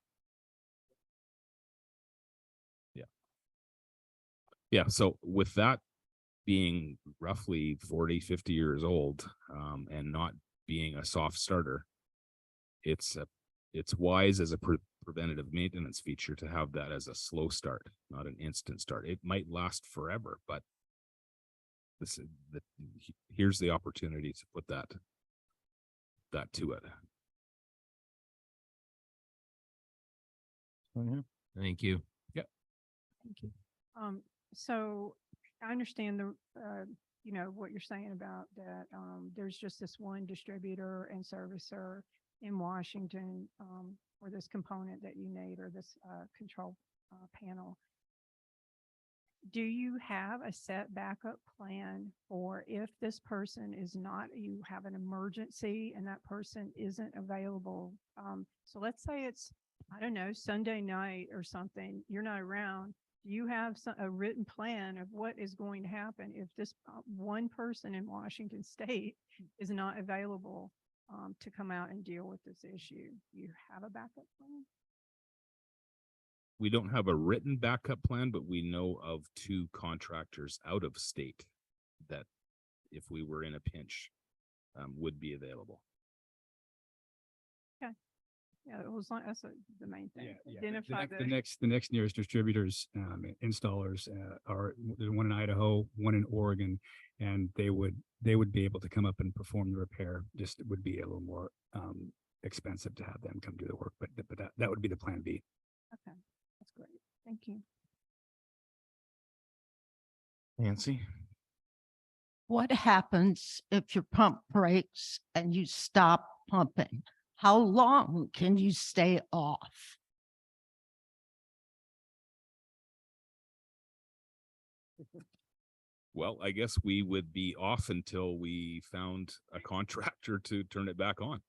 Yeah. So with that being roughly 40, 50 years old, and not being a soft starter, it's wise as a preventative maintenance feature to have that as a slow start, not an instant start. It might last forever, but here's the opportunity to put that to it. Thank you. Thank you. So I understand you know, what you're saying about that. There's just this one distributor and servicer in Washington, for this component that you need, or this, control, panel. Do you have a set backup plan for if this person is not, you have an emergency and that person isn't available? So let's say it's, I don't know, Sunday night or something, you're not around. Do you have a written plan of what is going to happen if this one person in Washington State is not available to come out and deal with this issue? You have a backup plan? We don't have a written backup plan, but we know of two contractors out of state that, if we were in a pinch, would be available. Yeah, it was that's the main thing. Yeah. Identify The next nearest distributors, installers are there's one in Idaho, one in Oregon, and they would be able to come up and perform the repair. Just it would be a little more expensive to have them come do the work, but that would be the plan B. Okay. That's great. Thank you. Nancy? What happens if your pump breaks and you stop pumping? How long can you stay off? Well, I guess we would be off until we found a contractor to turn it back on.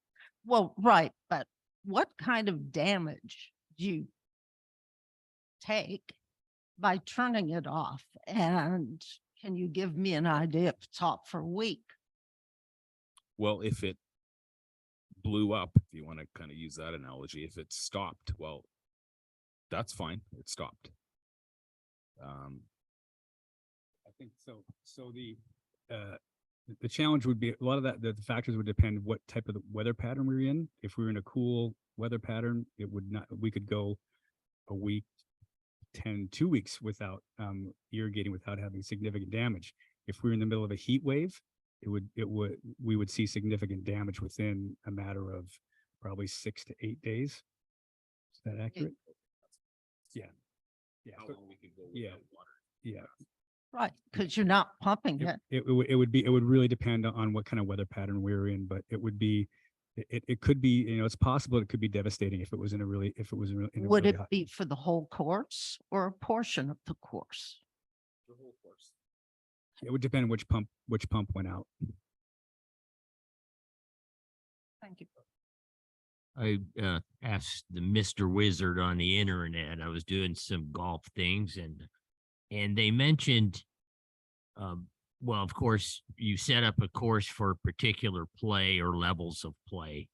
Well, right, but what kind of damage do you take by turning it off? And can you give me an idea if it's off for a week? Well, if it blew up, if you want to kind of use that analogy, if it stopped, well, that's fine. It stopped. I think so. So the challenge would be a lot of that, the factors would depend what type of the weather pattern we we're in. If we were in a cool weather pattern, it would not, we could go a week, 2 weeks without irrigating without having significant damage. If we were in the middle of a heat wave, we would see significant damage within a matter of probably 6 to 8 days. Is that accurate? Yeah. Yeah. How long we could go Yeah. without water. Yeah. Right, because you're not pumping it. It would really depend on what kind of weather pattern we were in, but it would be, it could be, it's possible it could be devastating if it was in a really, Would it be for the whole course or a portion of the course? The whole course. It would depend which pump went out. Thank you. I asked the Mr. Wizard on the internet. I was doing some golf things and they mentioned, well, of course, you set up a course for particular play or levels of play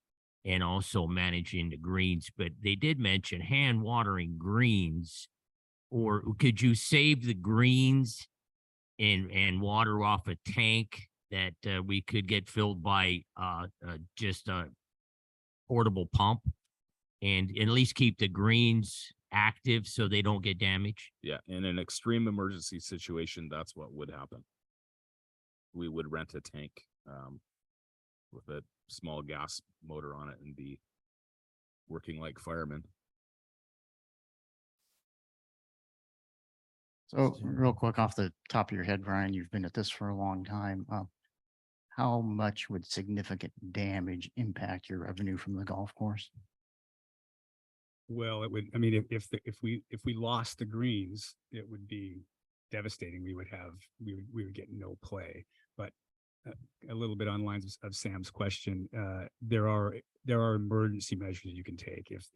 and also managing the greens, but they did mention hand watering greens, or could you save the greens and water off a tank that we could get filled by just a portable pump and at least keep the greens active so they don't get damaged? Yeah, in an extreme emergency situation, that's what would happen. We would rent a tank with a small gas motor on it and be working like firemen. So real quick off the top of your head, Brian, you've been at this for a long time. How much would significant damage impact your revenue from the golf course? Well, it would, I mean, if we lost the greens, it would be devastating. We would get no play. But a little bit on lines of Sam's question, there are emergency measures you can take if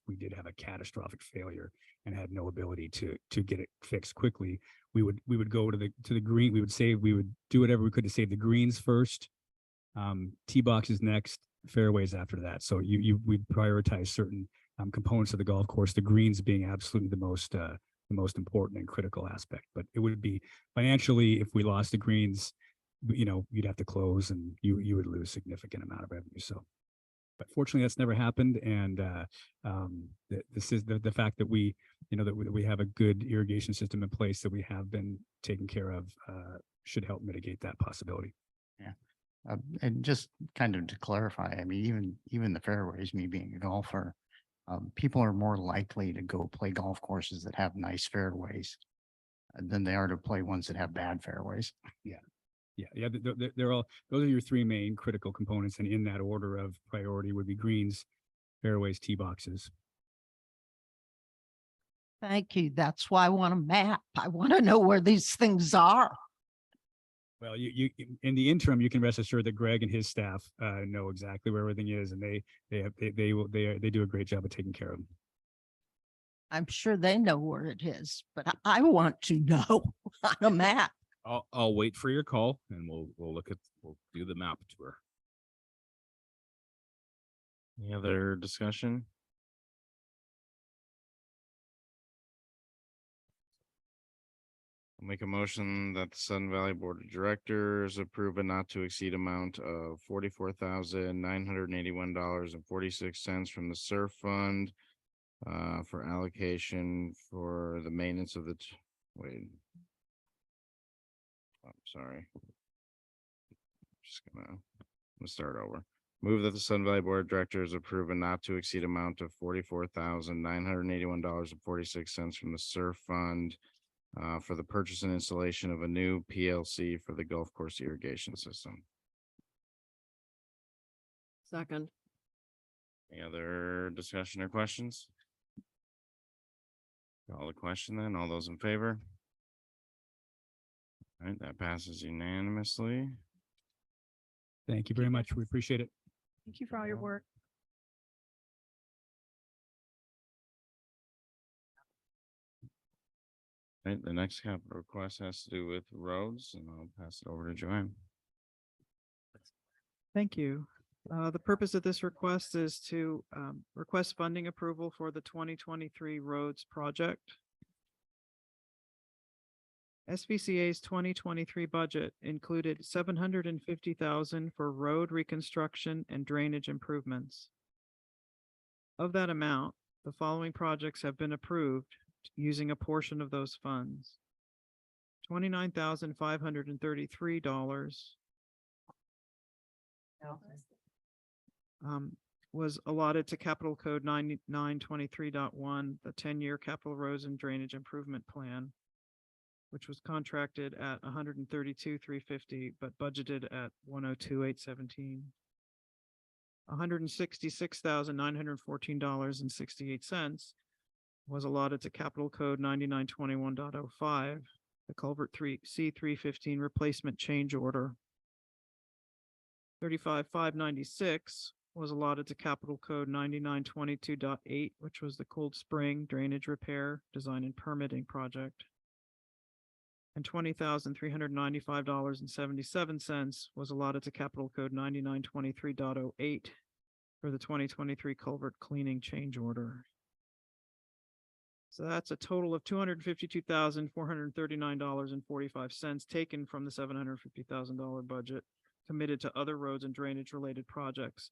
we did have a catastrophic failure and had no ability to get it fixed quickly. We would go to the green. We would do whatever we could to save the greens first, tee boxes next, fairways after that. So we'd prioritize certain components of the golf course, the greens being absolutely the most important and critical aspect. But it would be financially, if we lost the greens, you'd have to close and you would lose significant amount of revenue. So, but fortunately that's never happened. And this is the fact that we have a good irrigation system in place that we have been taken care of should help mitigate that possibility. Yeah. And just kind of to clarify, I mean, even the fairways, me being a golfer, people are more likely to go play golf courses that have nice fairways than they are to play ones that have bad fairways. Yeah. They're all, those are your three main critical components. And in that order of priority would be greens, fairways, tee boxes. Thank you. That's why I want a map. I want to know where these things are. Well, you in the interim, you can rest assured that Greg and his staff know exactly where everything is, and they do a great job of taking care of them. I'm sure they know where it is, but I want to know on a map. I'll wait for your call and we'll do the map tour. Any other discussion? I'll make a motion that the Sun Valley Board of Directors approve a not to exceed amount of $44,981.46 from the SURF fund for allocation for the maintenance of the I'm sorry. I'm gonna start over. Move that the Sun Valley Board of Directors approve a not to exceed amount of $44,981.46 from the SURF Fund for the purchase and installation of a new PLC for the golf course irrigation system. Second. Any other discussion or questions? Call the question then. All those in favor? All right, that passes unanimously. Thank you very much. We appreciate it. Thank you for all your work. All right, the next capital request has to do with roads, and I'll pass it over to Joanne. Thank you. The purpose of this request is to request funding approval for the 2023 roads project. SVCA's 2023 budget included $750,000 for road reconstruction and drainage improvements. Of that amount, the following projects have been approved using a portion of those funds. $29,533 was allotted to Capital Code 9923.1, the 10-year capital roads and drainage improvement plan, which was contracted at $132,350, but budgeted at $102,817. $166,914.68 was allotted to Capital Code 9921.05, the culvert C315 replacement change order. $35,596 was allotted to Capital Code 9922.8, which was the Cold Spring drainage repair, design and permitting project. And $20,395.77 was allotted to Capital Code 9923.08 for the 2023 culvert cleaning change order. So that's a total of $252,439.45 taken from the $750,000 budget committed to other roads and drainage related projects,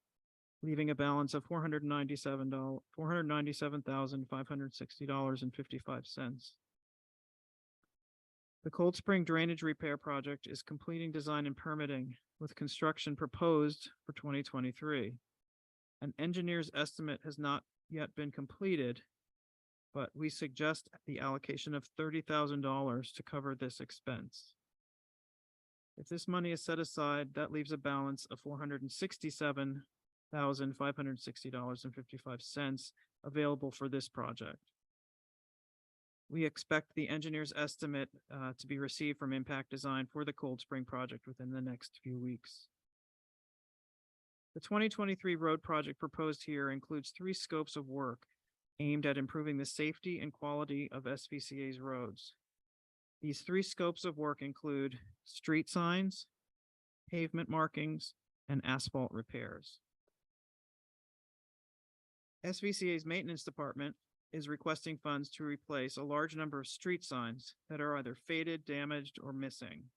leaving a balance of $497,560.55. The Cold Spring Drainage Repair Project is completing design and permitting with construction proposed for 2023. An engineer's estimate has not yet been completed, but we suggest the allocation of $30,000 to cover this expense. If this money is set aside, that leaves a balance of $467,560.55 available for this project. We expect the engineer's estimate to be received from Impact Design for the Cold Spring project within the next few weeks. The 2023 road project proposed here includes 3 scopes of work aimed at improving the safety and quality of SVCA's roads. These 3 scopes of work include street signs, pavement markings, and asphalt repairs. SVCA's maintenance department is requesting funds to replace a large number of street signs that are either faded, damaged, or missing.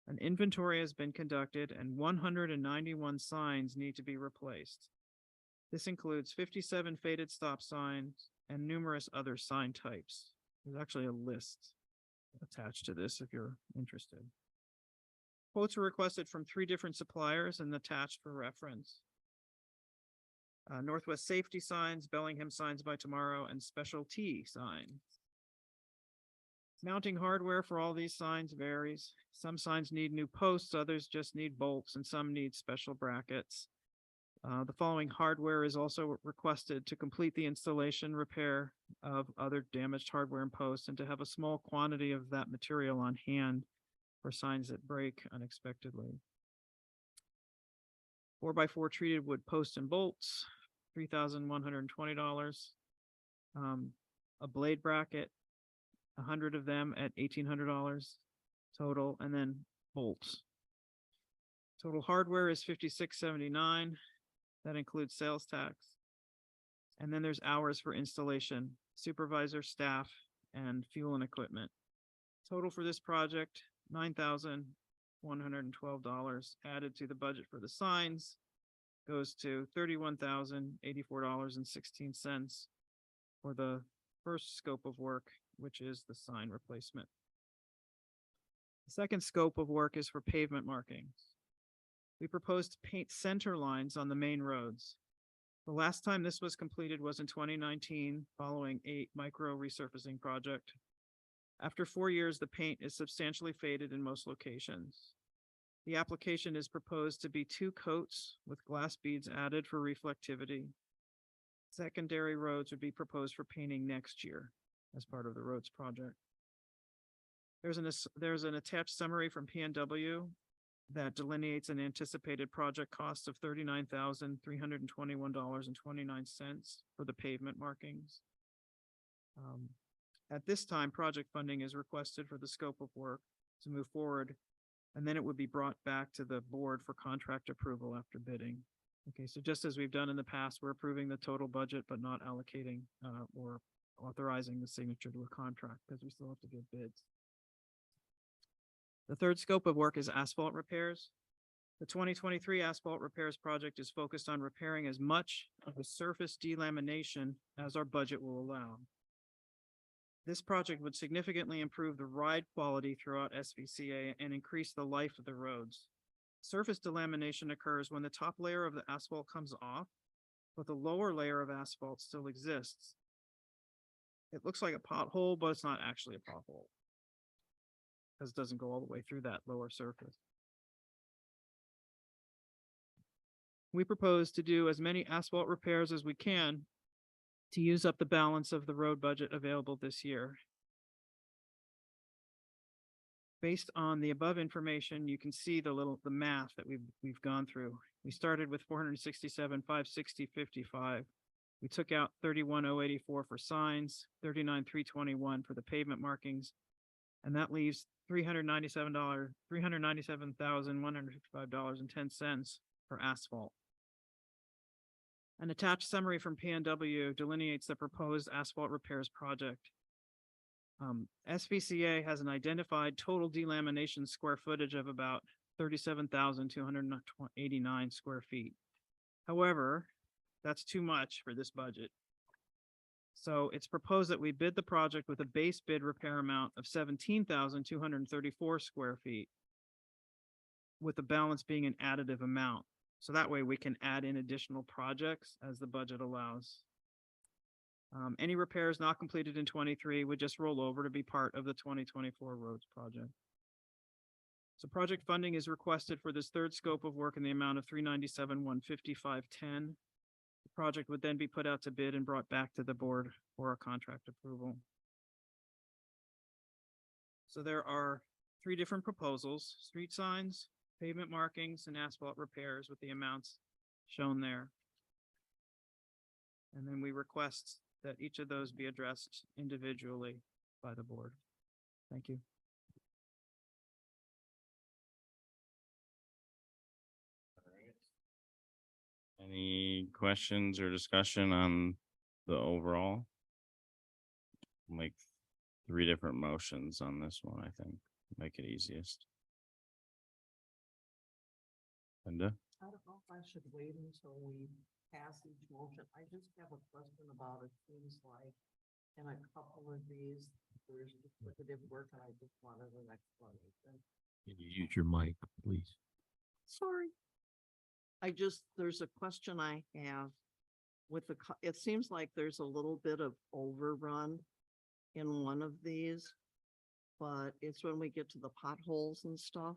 An inventory has been conducted and 191 signs need to be replaced. This includes 57 faded stop signs and numerous other sign types. There's actually a list attached to this if you're interested. Quotes were requested from 3 different suppliers and attached for reference. Northwest Safety Signs, Bellingham Signs by Tomorrow, and Specialty Signs. Mounting hardware for all these signs varies. Some signs need new posts, others just need bolts, and some need special brackets. The following hardware is also requested to complete the installation, repair of other damaged hardware and posts, and to have a small quantity of that material on hand for signs that break unexpectedly. 4x4 treated wood posts and bolts, $3,120. A blade bracket, 100 of them at $1,800 total, and then bolts. Total hardware is $56.79. That includes sales tax. And then there's hours for installation, supervisor, staff, and fuel and equipment. Total for this project, $9,112 added to the budget for the signs goes to $31,084.16 for the first scope of work, which is the sign replacement. The second scope of work is for pavement markings. We propose to paint center lines on the main roads. The last time this was completed was in 2019, following a micro resurfacing project. After 4 years, the paint is substantially faded in most locations. The application is proposed to be 2 coats with glass beads added for reflectivity. Secondary roads would be proposed for painting next year as part of the roads project. There's an attached summary from PNW that delineates an anticipated project cost of $39,321.29 for the pavement markings. At this time, project funding is requested for the scope of work to move forward, and then it would be brought back to the board for contract approval after bidding. Okay, so just as we've done in the past, we're approving the total budget, but not allocating or authorizing the signature to a contract because we still have to give bids. The third scope of work is asphalt repairs. The 2023 asphalt repairs project is focused on repairing as much of the surface delamination as our budget will allow. This project would significantly improve the ride quality throughout SVCA and increase the life of the roads. Surface delamination occurs when the top layer of the asphalt comes off, but the lower layer of asphalt still exists. It looks like a pothole, but it's not actually a pothole, because it doesn't go all the way through that lower surface. We propose to do as many asphalt repairs as we can to use up the balance of the road budget available this year. Based on the above information, you can see the math that we've gone through. We started with 467, 560, 55. We took out 31,084 for signs, 39,321 for the pavement markings, and that leaves $397,155.10 for asphalt. An attached summary from PNW delineates the proposed asphalt repairs project. SVCA has an identified total delamination square footage of about 37,289 square feet. However, that's too much for this budget. So it's proposed that we bid the project with a base bid repair amount of 17,234 square feet, with the balance being an additive amount. So that way we can add in additional projects as the budget allows. Any repairs not completed in 23 would just roll over to be part of the 2024 roads project. So project funding is requested for this third scope of work in the amount of $397,155.10. The project would then be put out to bid and brought back to the board for a contract approval. So there are 3 different proposals: street signs, pavement markings, and asphalt repairs with the amounts shown there. And then we request that each of those be addressed individually by the board. Thank you. Any questions or discussion on the overall? Make 3 different motions on this one, I think, make it easiest. Linda? I don't know if I should wait until we pass each motion. I just have a question about it. Seems like in a couple of these, there's duplicative work and I just wanted an explanation. Can you use your mic, please? Sorry. There's a question I have with it seems like there's a little bit of overrun in one of these, but it's when we get to the potholes and stuff.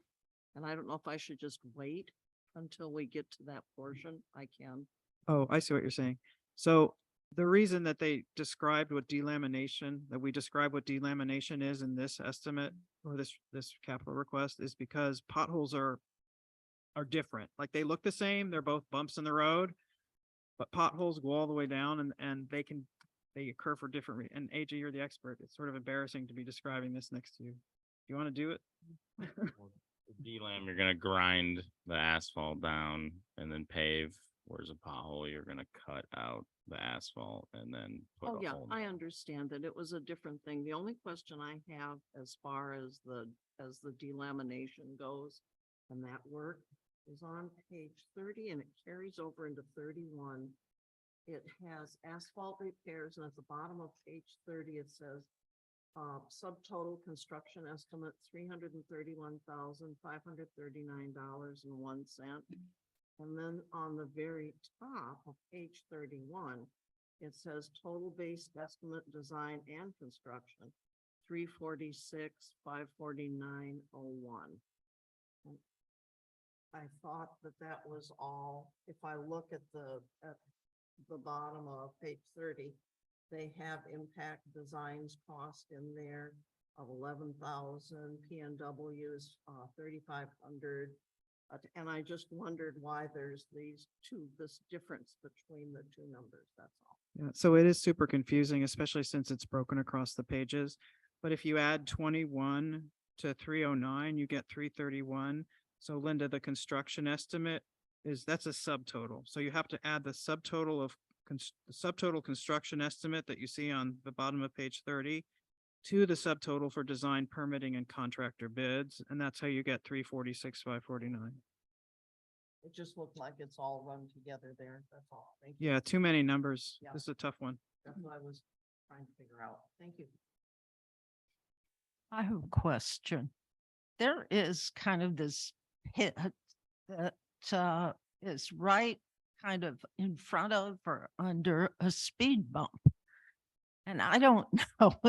And I don't know if I should just wait until we get to that portion. I can. Oh, I see what you're saying. So the reason that they described what delamination, that we describe what delamination is in this estimate or this capital request is because potholes are different. Like they look the same. They're both bumps in the road, but potholes go all the way down and they occur for different and AJ, you're the expert. It's sort of embarrassing to be describing this next to you. Do you want to do it? D-lam, you're gonna grind the asphalt down and then pave. Whereas a pothole, you're gonna cut out the asphalt and then put Oh, a yeah, hole. I understand that it was a different thing. The only question I have as far as the delamination goes and that work is on page 30 and it carries over into 31. It has asphalt repairs and at the bottom of page 30, it says Subtotal construction estimate, $331,539.01. And then on the very top of page 31, it says total base estimate, design and construction, 346,549.01. I thought that was all. If I look at the bottom of page 30, they have impact designs cost in there of 11,000, PNWs, 3,500. And I just wondered why there's this difference between the two numbers, that's all. Yeah, so it is super confusing, especially since it's broken across the pages. But if you add 21 to 309, you get 331. So Linda, the construction estimate that's a subtotal. So you have to add the subtotal of the subtotal construction estimate that you see on the bottom of page 30 to the subtotal for design, permitting, and contractor bids. And that's how you get 346,549. It just looked like it's all run together there, that's all. Thank you. Yeah, too many numbers. Yeah. This is a tough one. That's what I was trying to figure out. Thank you. I have a question. There is kind of this pit that is right kind of in front of or under a speed bump. And I don't know,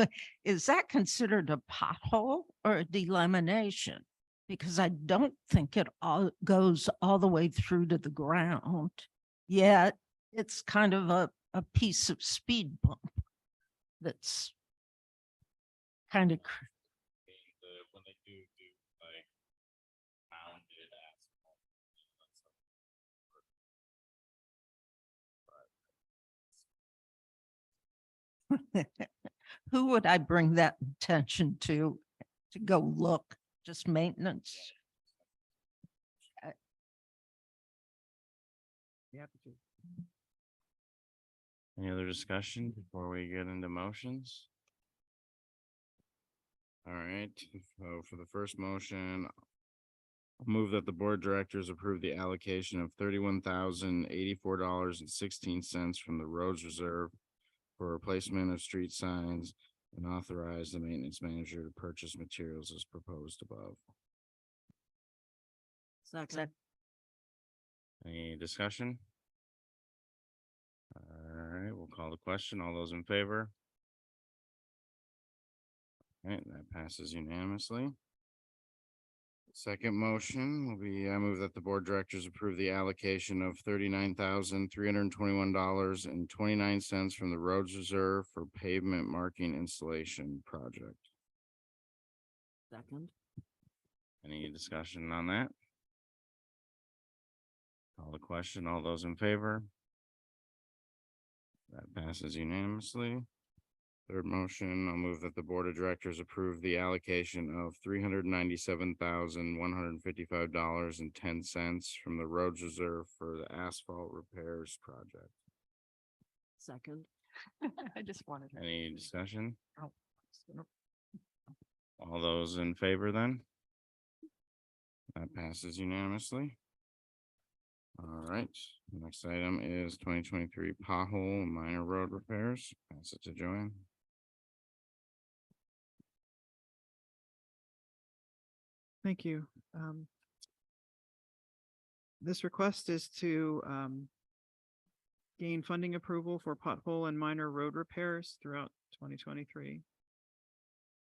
is that considered a pothole or a delamination? Because I don't think it all goes all the way through to the ground. Yet it's kind of a piece of speed bump that's kind of When they do like pounded asphalt. who would I bring that attention to go look? Just maintenance? Yeah. Any other discussion before we get into motions? All right, so for the first motion, I'll move that the board of directors approve the allocation of $31,084.16 from the roads reserve for replacement of street signs and authorize the maintenance manager to purchase materials as proposed above. Second. Any discussion? All right, we'll call the question. All those in favor? All right, that passes unanimously. Second motion will be, I move that the board of directors approve the allocation of $39,321.29 from the roads reserve for pavement marking installation project. Second. Any discussion on that? Call the question. All those in favor? That passes unanimously. Third motion, I'll move that the board of directors approve the allocation of $397,155.10 from the roads reserve for the asphalt repairs project. Second. I just wanted. Any discussion? Oh. All those in favor then? That passes unanimously. All right, next item is 2023 pothole and minor road repairs. Pass it to Joanne. Thank you. This request is to gain funding approval for pothole and minor road repairs throughout 2023.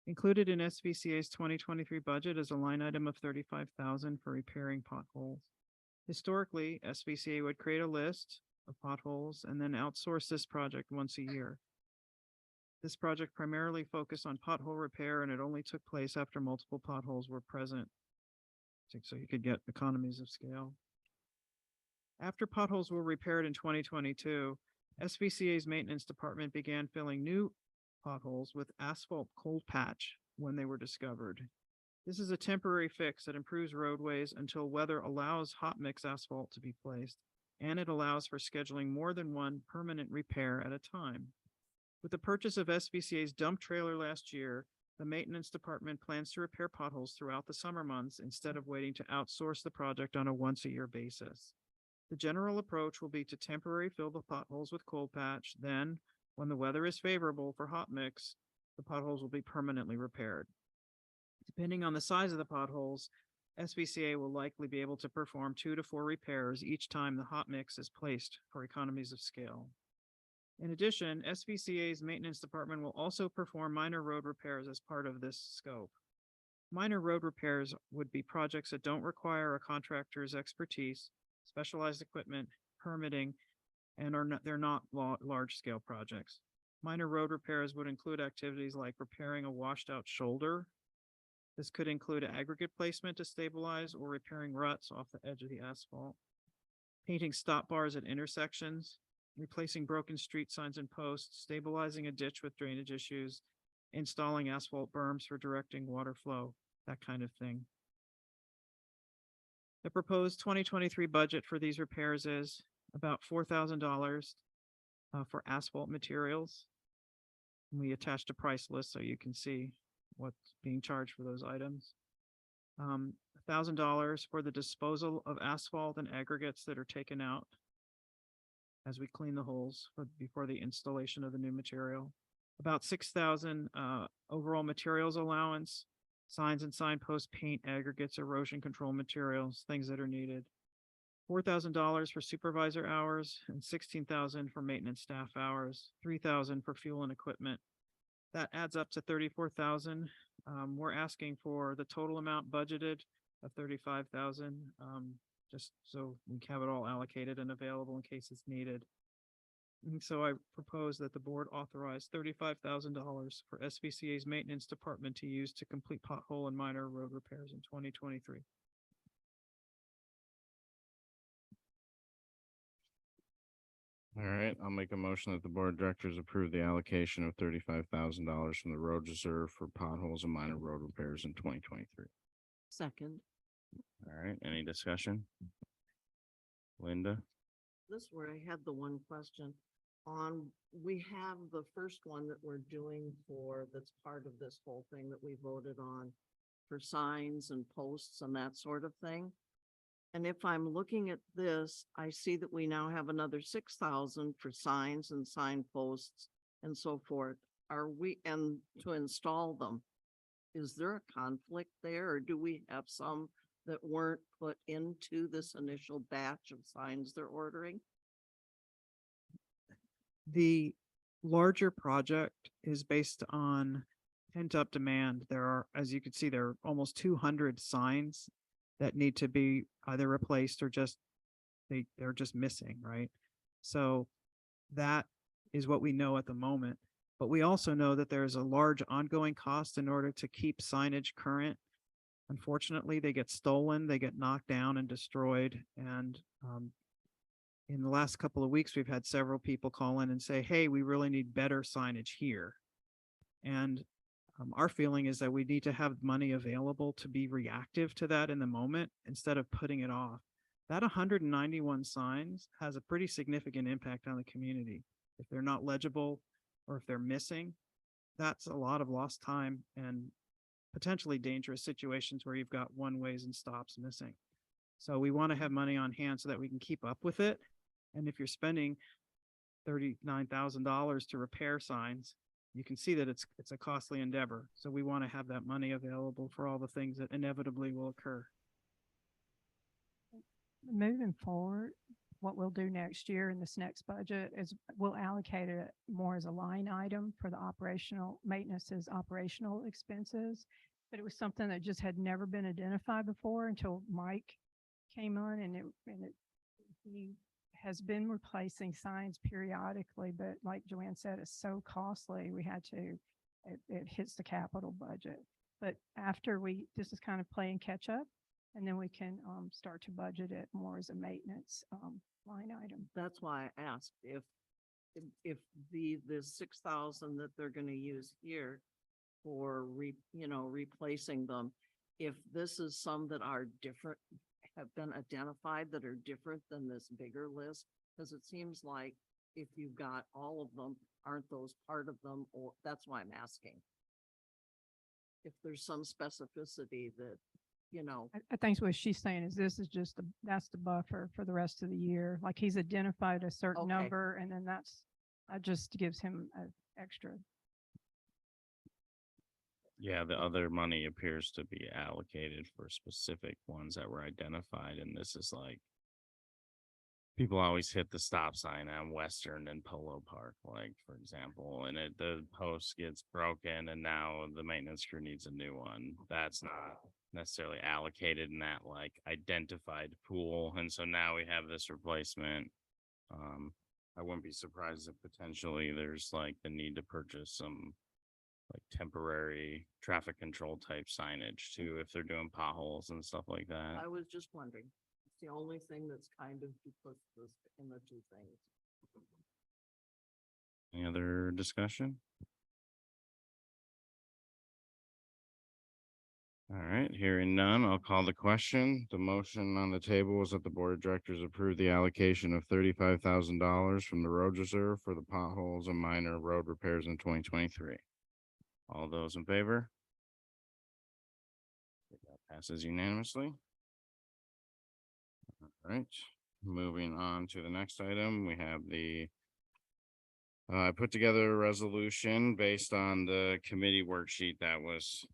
Included in SVCA's 2023 budget is a line item of $35,000 for repairing potholes. Historically, SVCA would create a list of potholes and then outsource this project once a year. This project primarily focused on pothole repair, and it only took place after multiple potholes were present, so you could get economies of scale. After potholes were repaired in 2022, SVCA's maintenance department began filling new potholes with asphalt cold patch when they were discovered. This is a temporary fix that improves roadways until weather allows hot mix asphalt to be placed, and it allows for scheduling more than one permanent repair at a time. With the purchase of SVCA's dump trailer last year, the maintenance department plans to repair potholes throughout the summer months instead of waiting to outsource the project on a once-a-year basis. The general approach will be to temporarily fill the potholes with cold patch, then, when the weather is favorable for hot mix, the potholes will be permanently repaired. Depending on the size of the potholes, SBCA will likely be able to perform 2 to 4 repairs each time the hot mix is placed for economies of scale. In addition, SBCA's maintenance department will also perform minor road repairs as part of this scope. Minor road repairs would be projects that don't require a contractor's expertise, specialized equipment, permitting, and they're not large-scale projects. Minor road repairs would include activities like repairing a washed-out shoulder. This could include aggregate placement to stabilize or repairing ruts off the edge of the asphalt, painting stop bars at intersections, replacing broken street signs and posts, stabilizing a ditch with drainage issues, installing asphalt berms for directing water flow, that kind of thing. The proposed 2023 budget for these repairs is about $4,000 for asphalt materials. We attached a price list so you can see what's being charged for those items. $1,000 for the disposal of asphalt and aggregates that are taken out as we clean the holes before the installation of the new material. About $6,000 overall materials allowance, signs and signpost paint, aggregates, erosion control materials, things that are needed. $4,000 for supervisor hours and $16,000 for maintenance staff hours, $3,000 for fuel and equipment. That adds up to $34,000. We're asking for the total amount budgeted of $35,000, just so we have it all allocated and available in case it's needed. And so I propose that the board authorize $35,000 for SBCA's maintenance department to use to complete pothole and minor road repairs in 2023. All right, I'll make a motion that the board of directors approve the allocation of $35,000 from the road reserve for potholes and minor road repairs in 2023. Second, All right, any discussion? Linda? this is where I had the one question on, we have the first one that we're doing for, that's part of this whole thing that we voted on for signs and posts and that sort of thing. And if I'm looking at this, I see that we now have another 6,000 for signs and signposts and so forth. Are we, and to install them, is there a conflict there, or do we have some that weren't put into this initial batch of signs they're ordering? The larger project is based on pent-up demand. There are, as you can see, there are almost 200 signs that need to be either replaced or just, they're just missing, right? So that is what we know at the moment. But we also know that there's a large ongoing cost in order to keep signage current. Unfortunately, they get stolen, they get knocked down and destroyed. And in the last couple of weeks, we've had several people call in and say, hey, we really need better signage here. And our feeling is that we need to have money available to be reactive to that in the moment instead of putting it off. That 191 signs has a pretty significant impact on the community. If they're not legible or if they're missing, that's a lot of lost time and potentially dangerous situations where you've got one-ways and stops missing. So we want to have money on hand so that we can keep up with it. And if you're spending $39,000 to repair signs, you can see that it's a costly endeavor. So we want to have that money available for all the things that inevitably will occur. Moving forward, what we'll do next year in this next budget is we'll allocate it more as a line item for the operational maintenance's operational expenses. But it was something that just had never been identified before until Mike came on, and he has been replacing signs periodically, but like Joanne said, it's so costly. We had to, it hits the capital budget. But after this is kind of playing catch up, and then we can start to budget it more as a maintenance line item. That's why I asked if the 6,000 that they're going to use here for replacing them, if this is some that are different, have been identified that are different than this bigger list, because it seems like if you've got all of them, aren't those part of them? Or that's why I'm asking if there's some specificity that, I think what she's saying is this is just that's the buffer for the rest of the year. Like he's identified a certain Okay. number, and then that just gives him an extra. Yeah, the other money appears to be allocated for specific ones that were identified, and this is like people always hit the stop sign on Western and Polo Park, like for example, and the post gets broken and now the maintenance crew needs a new one. That's not necessarily allocated in that like identified pool. And so now we have this replacement. I wouldn't be surprised if potentially there's like the need to purchase some like temporary traffic control type signage too, if they're doing potholes and stuff like that. I was just wondering. It's the only thing that's kind of duplicitous in the two things. Any other discussion? All right, hearing none, I'll call the question. The motion on the table is that the board of directors approve the allocation of $35,000 from the road reserve for the potholes and minor road repairs in 2023. All those in favor? That passes unanimously. All right, moving on to the next item, we have the I put together a resolution based on the committee worksheet that was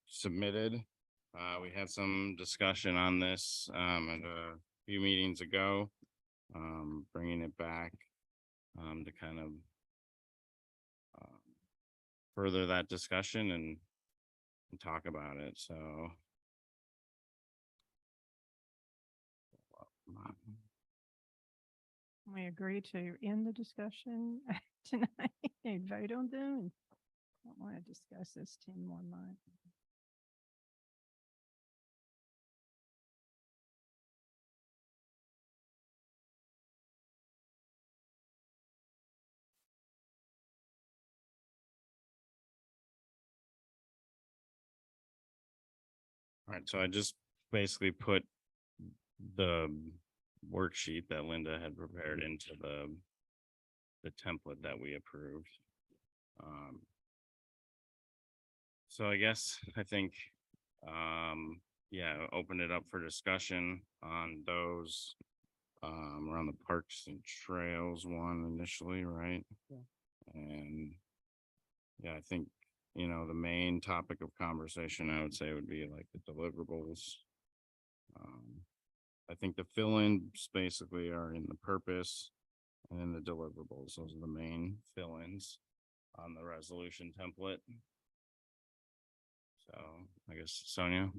submitted. We had some discussion on this at a few meetings ago, bringing it back to kind of further that discussion and talk about it. So We agree to end the discussion tonight and vote on them. And I don't want to discuss this 10 more months. all right, so I just basically put the worksheet that Linda had prepared into the template that we approved. So I guess I think yeah, open it up for discussion on those around the parks and trails one initially, right? Yeah. And yeah, I think, you know, the main topic of conversation, I would say would be like the deliverables. I think the fill-ins basically are in the purpose and then the deliverables. Those are the main fill-ins on the resolution template. So I guess Sonia.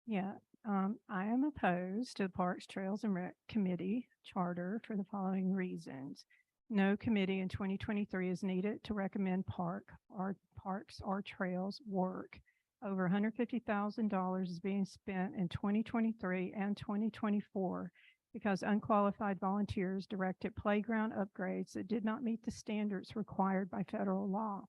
Yeah, I am opposed to the Parks, Trails and Rec Committee charter for the following reasons. No committee in 2023 is needed to recommend parks or trails work. Over $150,000 is being spent in 2023 and 2024 because unqualified volunteers directed playground upgrades that did not meet the standards required by federal law.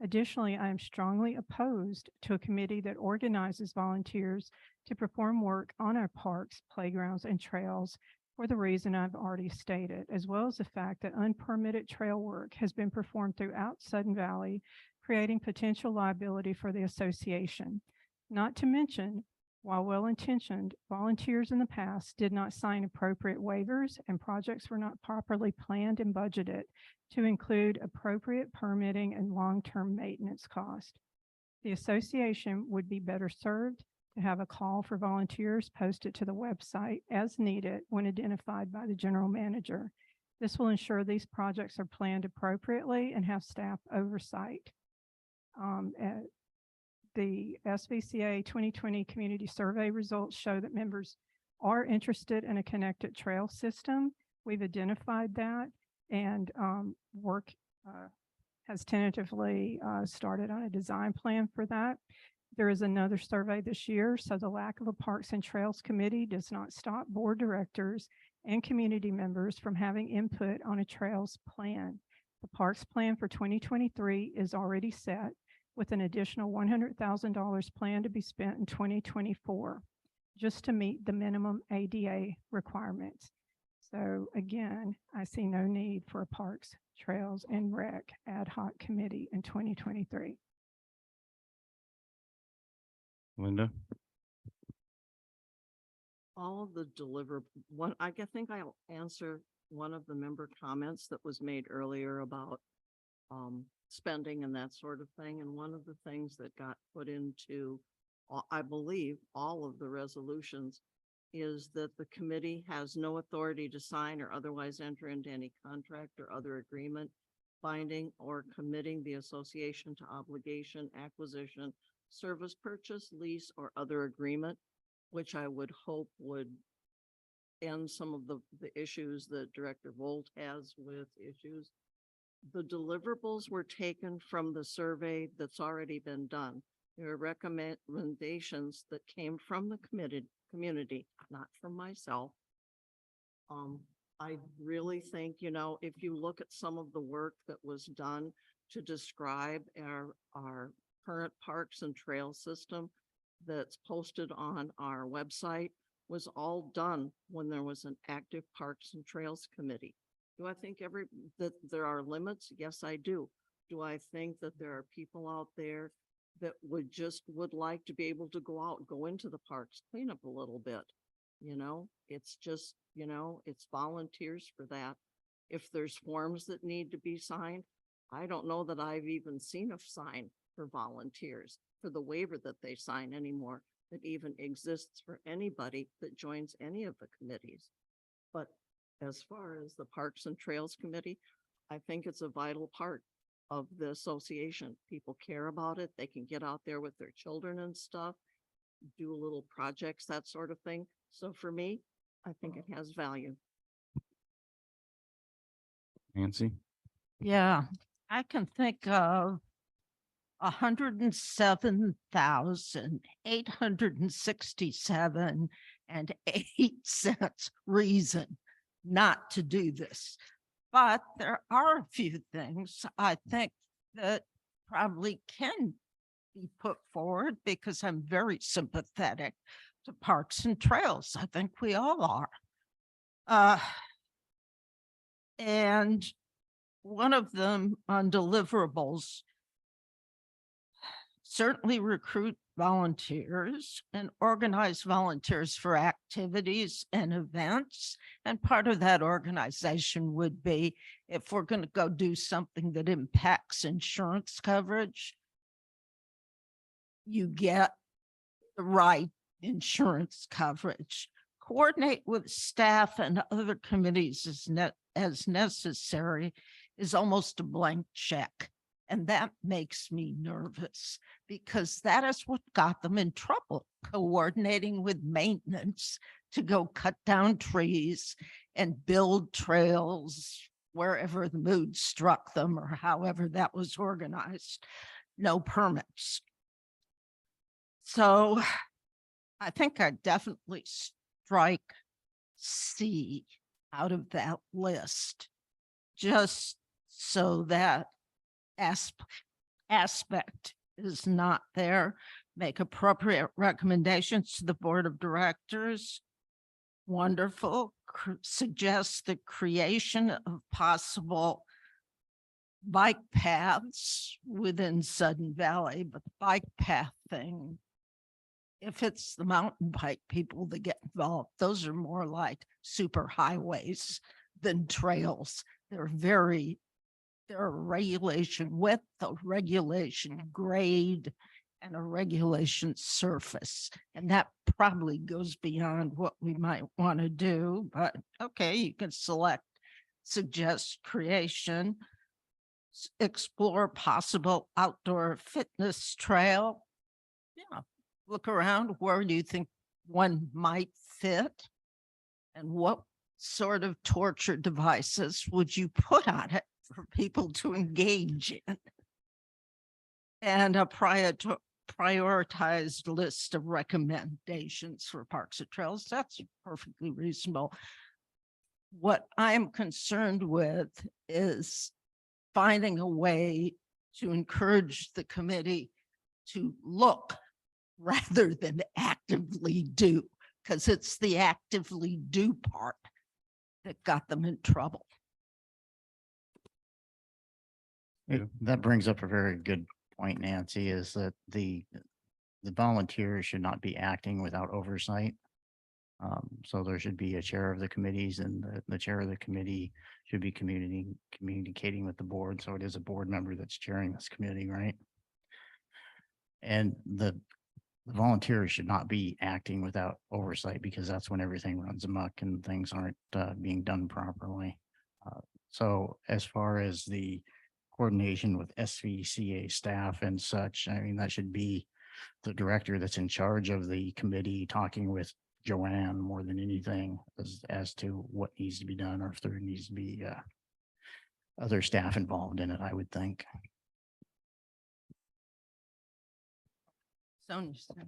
Additionally, I am strongly opposed to a committee that organizes volunteers to perform work on our parks, playgrounds, and trails for the reason I've already stated, as well as the fact that unpermitted trail work has been performed throughout Sudden Valley, creating potential liability for the association. Not to mention, while well-intentioned, volunteers in the past did not sign appropriate waivers and projects were not properly planned and budgeted to include appropriate permitting and long-term maintenance cost. The association would be better served to have a call for volunteers posted to the website as needed when identified by the general manager. This will ensure these projects are planned appropriately and have staff oversight. The SVCA 2020 community survey results show that members are interested in a connected trail system. We've identified that, and work has tentatively started on a design plan for that. There is another survey this year, so the lack of a Parks and Trails Committee does not stop board directors and community members from having input on a trails plan. The Parks plan for 2023 is already set, with an additional $100,000 planned to be spent in 2024, just to meet the minimum ADA requirements. So again, I see no need for a Parks, Trails, and Rec ad hoc committee in 2023. Linda. All of the I think I'll answer one of the member comments that was made earlier about spending and that sort of thing. And one of the things that got put into, I believe, all of the resolutions is that the committee has no authority to sign or otherwise enter into any contract or other agreement binding or committing the association to obligation, acquisition, service purchase, lease, or other agreement, which I would hope would end some of the issues that Director Volt has with issues. The deliverables were taken from the survey that's already been done. There are recommendations that came from the community, not from myself. I really think, if you look at some of the work that was done to describe our current parks and trail system that's posted on our website was all done when there was an active Parks and Trails Committee. Do I think that there are limits? Yes, I do. Do I think that there are people out there that would like to be able to go into the parks, clean up a little bit? It's just, it's volunteers for that. If there's forms that need to be signed, I don't know that I've even seen a sign for volunteers for the waiver that they sign anymore that even exists for anybody that joins any of the committees. But as far as the Parks and Trails Committee, I think it's a vital part of the association. People care about it. They can get out there with their children and stuff, do little projects, that sort of thing. So for me, I think it has value. Nancy? Yeah, I can think of 107,867.08 reason not to do this. But there are a few things I think that probably can be put forward because I'm very sympathetic to parks and trails. I think we all are. And one of them on deliverables, certainly recruit volunteers and organize volunteers for activities and events. And part of that organization would be if we're going to go do something that impacts insurance coverage, you get the right insurance coverage. Coordinate with staff and other committees as necessary is almost a blank check. And that makes me nervous because that is what got them in trouble, coordinating with maintenance to go cut down trees and build trails wherever the mood struck them or however that was organized. No permits. So I think I definitely strike C out of that list, just so that aspect is not there. Make appropriate recommendations to the board of directors. Wonderful. Suggest the creation of possible bike paths within Sudden Valley, but the bike path thing, if it's the mountain bike people that get involved, those are more like super highways than trails. They're a regulation width, a regulation grade, and a regulation surface. And that probably goes beyond what we might want to do, but okay, you can suggest creation, explore possible outdoor fitness trail. Yeah, look around, where do you think one might fit? And what sort of torture devices would you put on it for people to engage in? And a prioritized list of recommendations for parks and trails. That's perfectly reasonable. What I'm concerned with is finding a way to encourage the committee to look rather than actively do, because it's the actively do part that got them in trouble. That brings up a very good point, Nancy, is that the volunteers should not be acting without oversight. So there should be a chair of the committees, and the chair of the committee should be communicating with the board. So it is a board member that's chairing this committee, right? And the volunteers should not be acting without oversight, because that's when everything runs amok and things aren't being done properly. So as far as the coordination with SVCA staff and such, I mean, that should be the director that's in charge of the committee talking with Joanne more than anything as to what needs to be done, or if there needs to be other staff involved in it, I would think. Sonia says.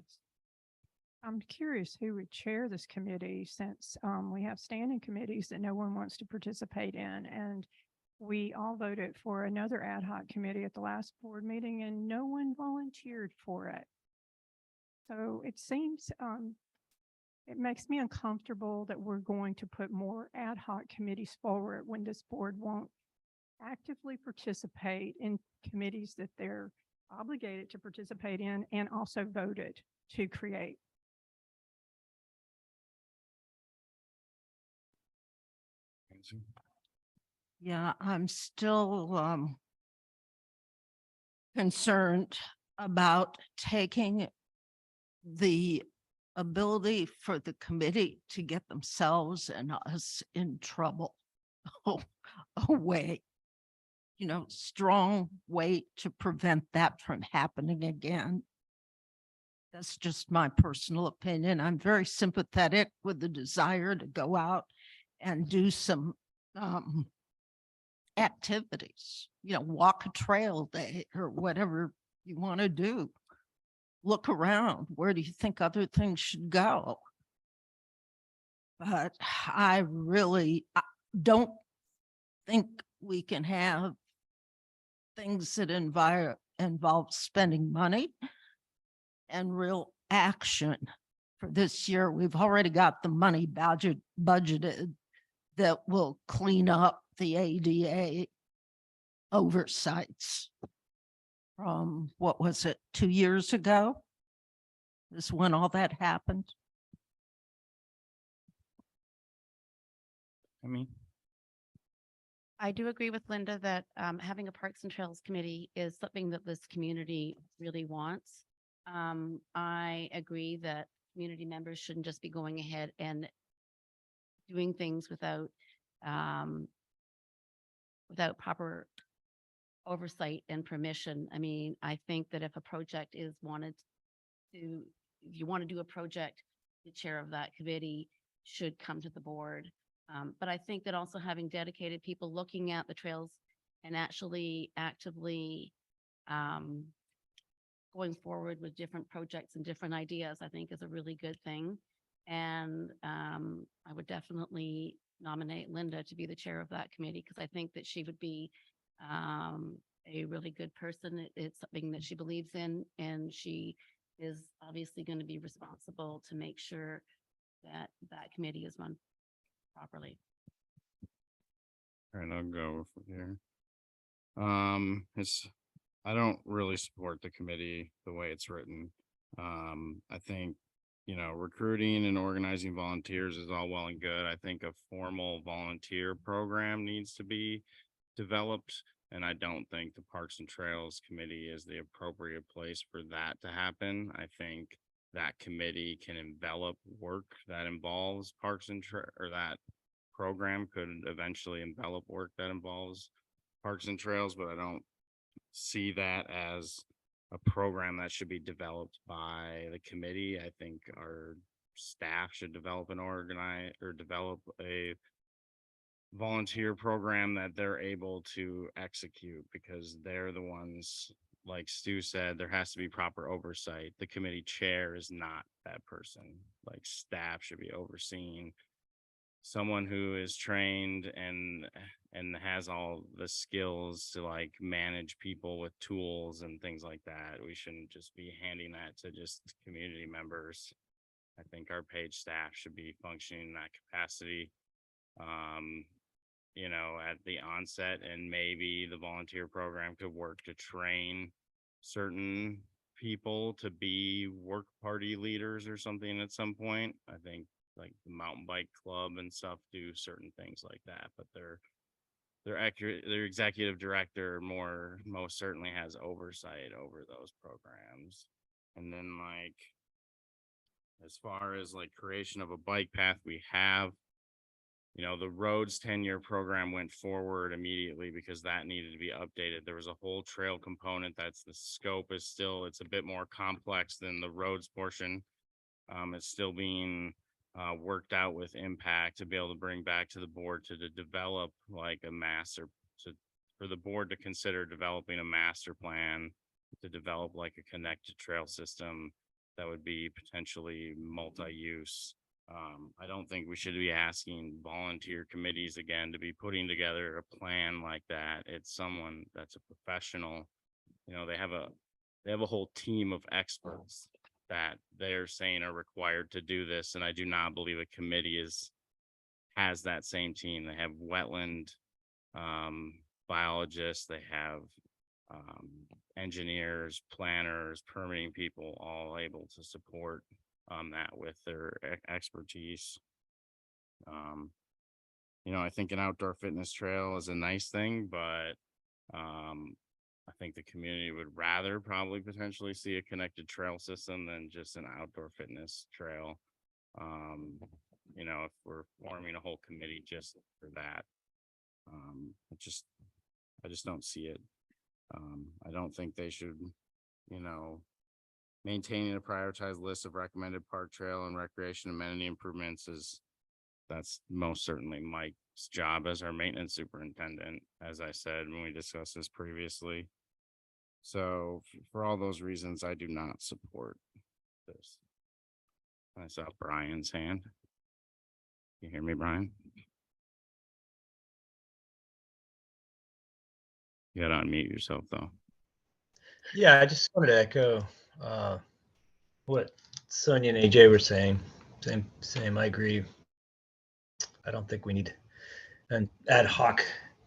I'm curious who would chair this committee, since we have standing committees that no one wants to participate in. And we all voted for another ad hoc committee at the last board meeting and no one volunteered for it. So it seems, it makes me uncomfortable that we're going to put more ad hoc committees forward when this board won't actively participate in committees that they're obligated to participate in and also voted to create. Yeah, I'm still concerned about taking the ability for the committee to get themselves and us in trouble away. You know, strong way to prevent that from happening again. That's just my personal opinion. I'm very sympathetic with the desire to go out and do some activities, you know, walk a trail day or whatever you want to do. Look around. Where do you think other things should go? But I really don't think we can have things that involve spending money and real action. For this year, we've already got the money budgeted that will clean up the ADA oversights from, what was it, 2 years ago? Is when all that happened. I mean, I do agree with Linda that having a Parks and Trails Committee is something that this community really wants. I agree that community members shouldn't just be going ahead and doing things without proper oversight and permission. I mean, I think that if a project is if you want to do a project, the chair of that committee should come to the board. But I think that also having dedicated people looking at the trails and actually actively going forward with different projects and different ideas, I think is a really good thing. And I would definitely nominate Linda to be the chair of that committee, because I think that she would be a really good person. It's something that she believes in, and she is obviously going to be responsible to make sure that that committee is run properly. all right, I'll go from here. I don't really support the committee the way it's written. I think, you know, recruiting and organizing volunteers is all well and good. I think a formal volunteer program needs to be developed, and I don't think the Parks and Trails Committee is the appropriate place for that to happen. I think that committee can envelop work that involves Parks and or that program could eventually envelop work that involves Parks and Trails, but I don't see that as a program that should be developed by the committee. I think our staff should develop develop a volunteer program that they're able to execute, because they're the ones, like Stu said, there has to be proper oversight. The committee chair is not that person. Like, staff should be overseeing someone who is trained and has all the skills to like manage people with tools and things like that. We shouldn't just be handing that to just community members. I think our paid staff should be functioning in that capacity, you know, at the onset, and maybe the volunteer program could work to train certain people to be work party leaders or something at some point. I think like the mountain bike club and stuff do certain things like that, but their accurate, their executive director most certainly has oversight over those programs. And then like, as far as like creation of a bike path, we have, the roads 10-year program went forward immediately because that needed to be updated. There was a whole trail component that's the scope is still, it's a bit more complex than the roads portion. It's still being worked out with impact to be able to bring back to the board to develop like a master for the board to consider developing a master plan to develop like a connected trail system that would be potentially multi-use. I don't think we should be asking volunteer committees again to be putting together a plan like that. It's someone that's a professional. They have a whole team of experts that they're saying are required to do this. And I do not believe a committee has that same team. They have wetland biologists, they have engineers, planners, permitting people, all able to support that with their expertise. I think an outdoor fitness trail is a nice thing, but I think the community would rather probably potentially see a connected trail system than just an outdoor fitness trail. If we're forming a whole committee just for that, I just don't see it. I don't think they should, maintaining a prioritized list of recommended park trail and recreation amenity improvements that's most certainly Mike's job as our maintenance superintendent, as I said when we discussed this previously. So for all those reasons, I do not support this. I saw Brian's hand. You hear me, Brian? You gotta unmute yourself though. Yeah, I just wanted to echo what Sonia and AJ were saying. Same. I agree. I don't think we need an ad hoc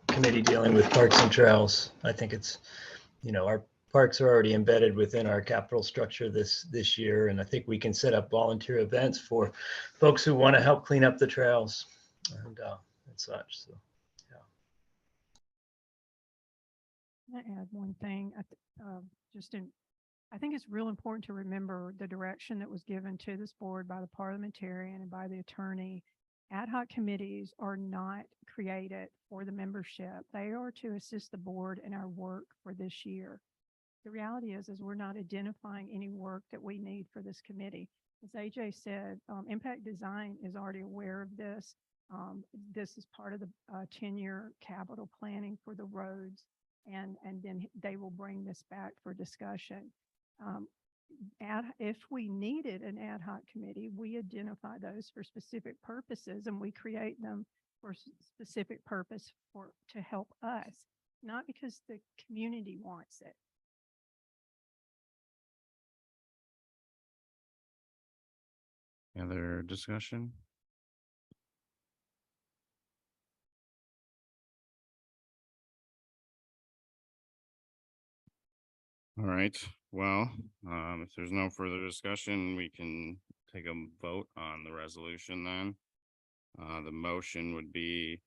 committee dealing with parks and trails. I think it's, our parks are already embedded within our capital structure this year, and I think we can set up volunteer events for folks who want to help clean up the trails and such. So, yeah. Can I add one thing? I think it's real important to remember the direction that was given to this board by the parliamentarian and by the attorney. Ad hoc committees are not created for the membership. They are to assist the board in our work for this year. The reality is we're not identifying any work that we need for this committee. As AJ said, Impact Design is already aware of this. This is part of the 10-year capital planning for the roads, and then they will bring this back for discussion. If we needed an ad hoc committee, we identify those for specific purposes, and we create them for specific purpose to help us, not because the community wants it. Any other discussion? All right, well, if there's no further discussion, we can take a vote on the resolution then. The motion would be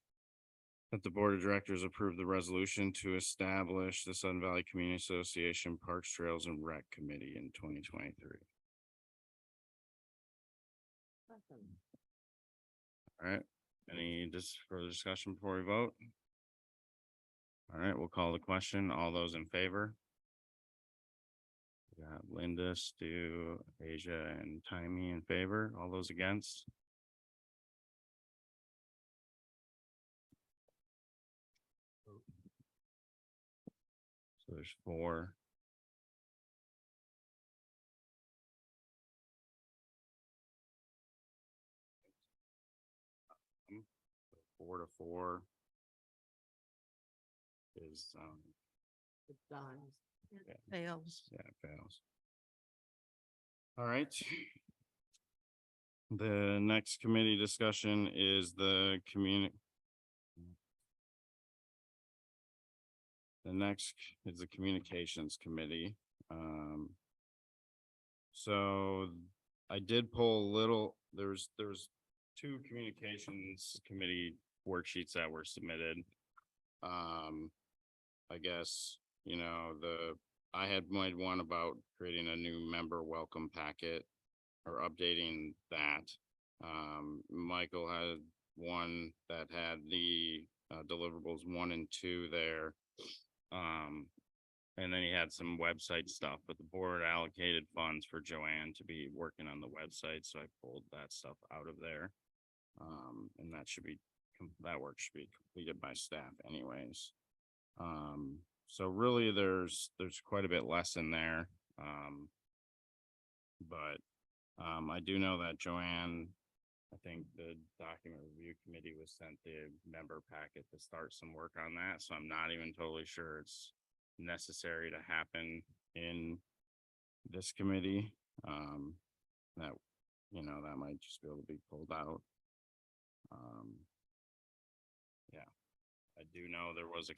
that the Board of Directors approve the resolution to establish the Sun Valley Community Association Parks, Trails, and Rec Committee in 2023. All right, any further discussion before we vote? All right, we'll call the question. All those in favor? We got Linda, Stu, Asia, and Timey in favor. All those against? So there's 4. So 4 to 4 is It dies. yeah. Fails. Yeah, it fails. All right. The next committee discussion is the communications committee. So I did pull a little, there's two communications committee worksheets that were submitted. I guess, I had made one about creating a new member welcome packet or updating that. Michael had one that had the deliverables 1 and 2 there. And then he had some website stuff, but the board allocated funds for Joanne to be working on the website, so I pulled that stuff out of there. And that work should be completed by staff anyways. So really there's quite a bit less in there. But I do know that Joanne, I think the document review committee was sent the member packet to start some work on that. So I'm not even totally sure it's necessary to happen in this committee. That might just be able to be pulled out. Yeah, I do know there was a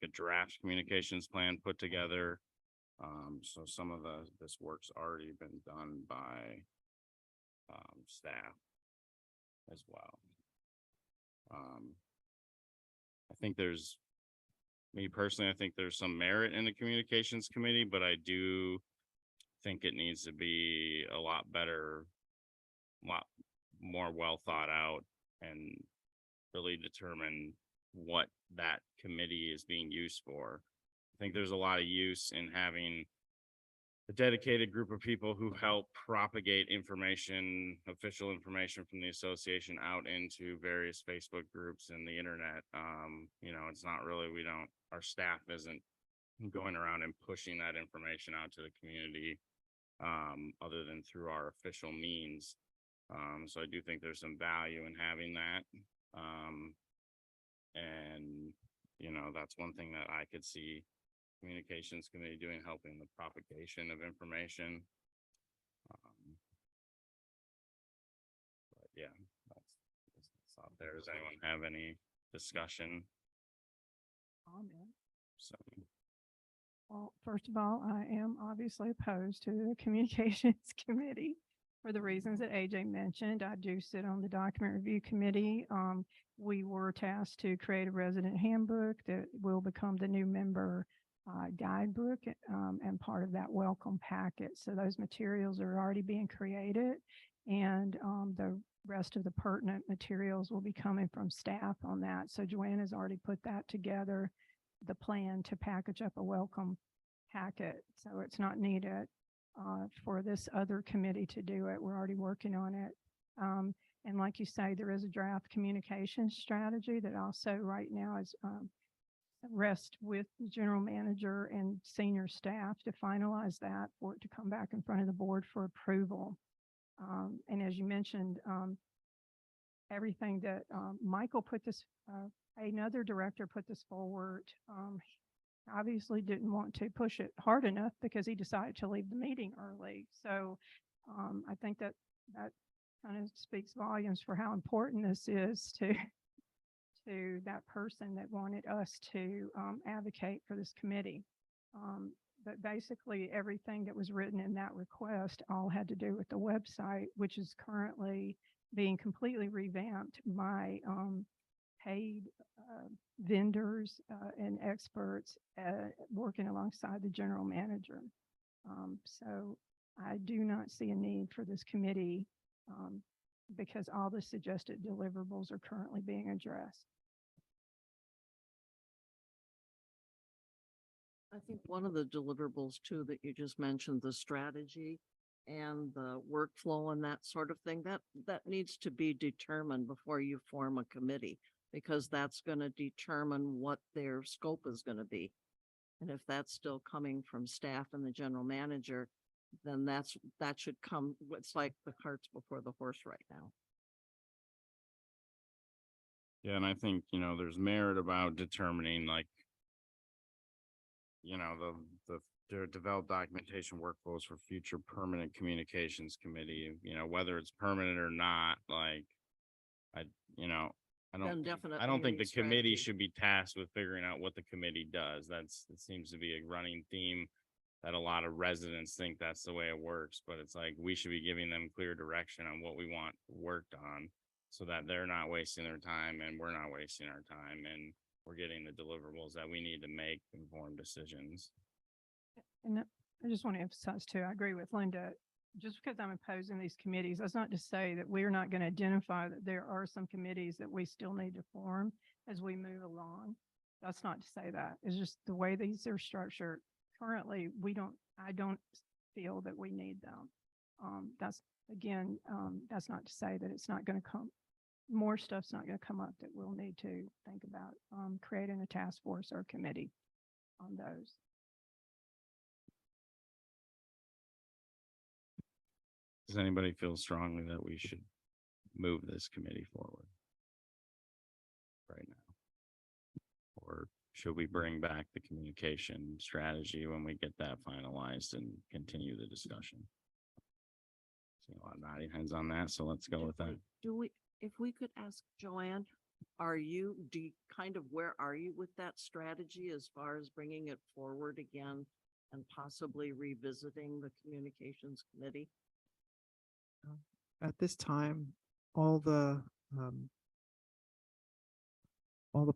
a draft communications plan put together. So some of this work's already been done by staff as well. I think me personally, I think there's some merit in the communications committee, but I do think it needs to be a lot better, lot more well thought out, and really determine what that committee is being used for. I think there's a lot of use in having a dedicated group of people who help propagate information, official information from the association out into various Facebook groups and the internet. It's not really, our staff isn't going around and pushing that information out to the community, other than through our official means. So I do think there's some value in having that. And that's one thing that I could see communications committee doing, helping the propagation of information. But yeah, that's out there. Does anyone have any discussion? Comment. So, Well, first of all, I am obviously opposed to the communications committee for the reasons that AJ mentioned. I do sit on the document review committee. We were tasked to create a resident handbook that will become the new member guidebook and part of that welcome packet. So those materials are already being created, and the rest of the pertinent materials will be coming from staff on that. So Joanne has already put that together, the plan to package up a welcome packet. So it's not needed for this other committee to do it. We're already working on it. And like you say, there is a draft communication strategy that also right now is rest with the general manager and senior staff to finalize that for it to come back in front of the board for approval. And as you mentioned, everything that Michael put this, another director put this forward, obviously didn't want to push it hard enough because he decided to leave the meeting early. So I think that kind of speaks volumes for how important this is to that person that wanted us to advocate for this committee. But basically everything that was written in that request all had to do with the website, which is currently being completely revamped by paid vendors and experts working alongside the general manager. So I do not see a need for this committee because all the suggested deliverables are currently being addressed. I think one of the deliverables too that you just mentioned, the strategy and the workflow and that sort of thing, that needs to be determined before you form a committee, because that's going to determine what their scope is going to be. And if that's still coming from staff and the general manager, then that should come. It's like the carts before the horse right now. yeah, and I think, there's merit about determining the develop documentation workflows for future permanent communications committee, whether it's permanent or not, I don't think the committee should be tasked with figuring out what the committee does. It seems to be a running theme that a lot of residents think that's the way it works, but it's like, we should be giving them clear direction on what we want worked on so that they're not wasting their time and we're not wasting our time and we're getting the deliverables that we need to make informed decisions. And I just want to emphasize too, I agree with Linda. Just because I'm opposing these committees, that's not to say that we're not going to identify that there are some committees that we still need to form as we move along. That's not to say that. It's just the way these are structured. Currently, I don't feel that we need them. That's not to say that it's not going to come, more stuff's not going to come up that we'll need to think about, creating a task force or committee on those. Does anybody feel strongly that we should move this committee forward right now? Or should we bring back the communication strategy when we get that finalized and continue the discussion? See a lot of nodding heads on that, so let's go with that. If we could ask Joanne, where are you with that strategy as far as bringing it forward again and possibly revisiting the communications committee? At this time, all the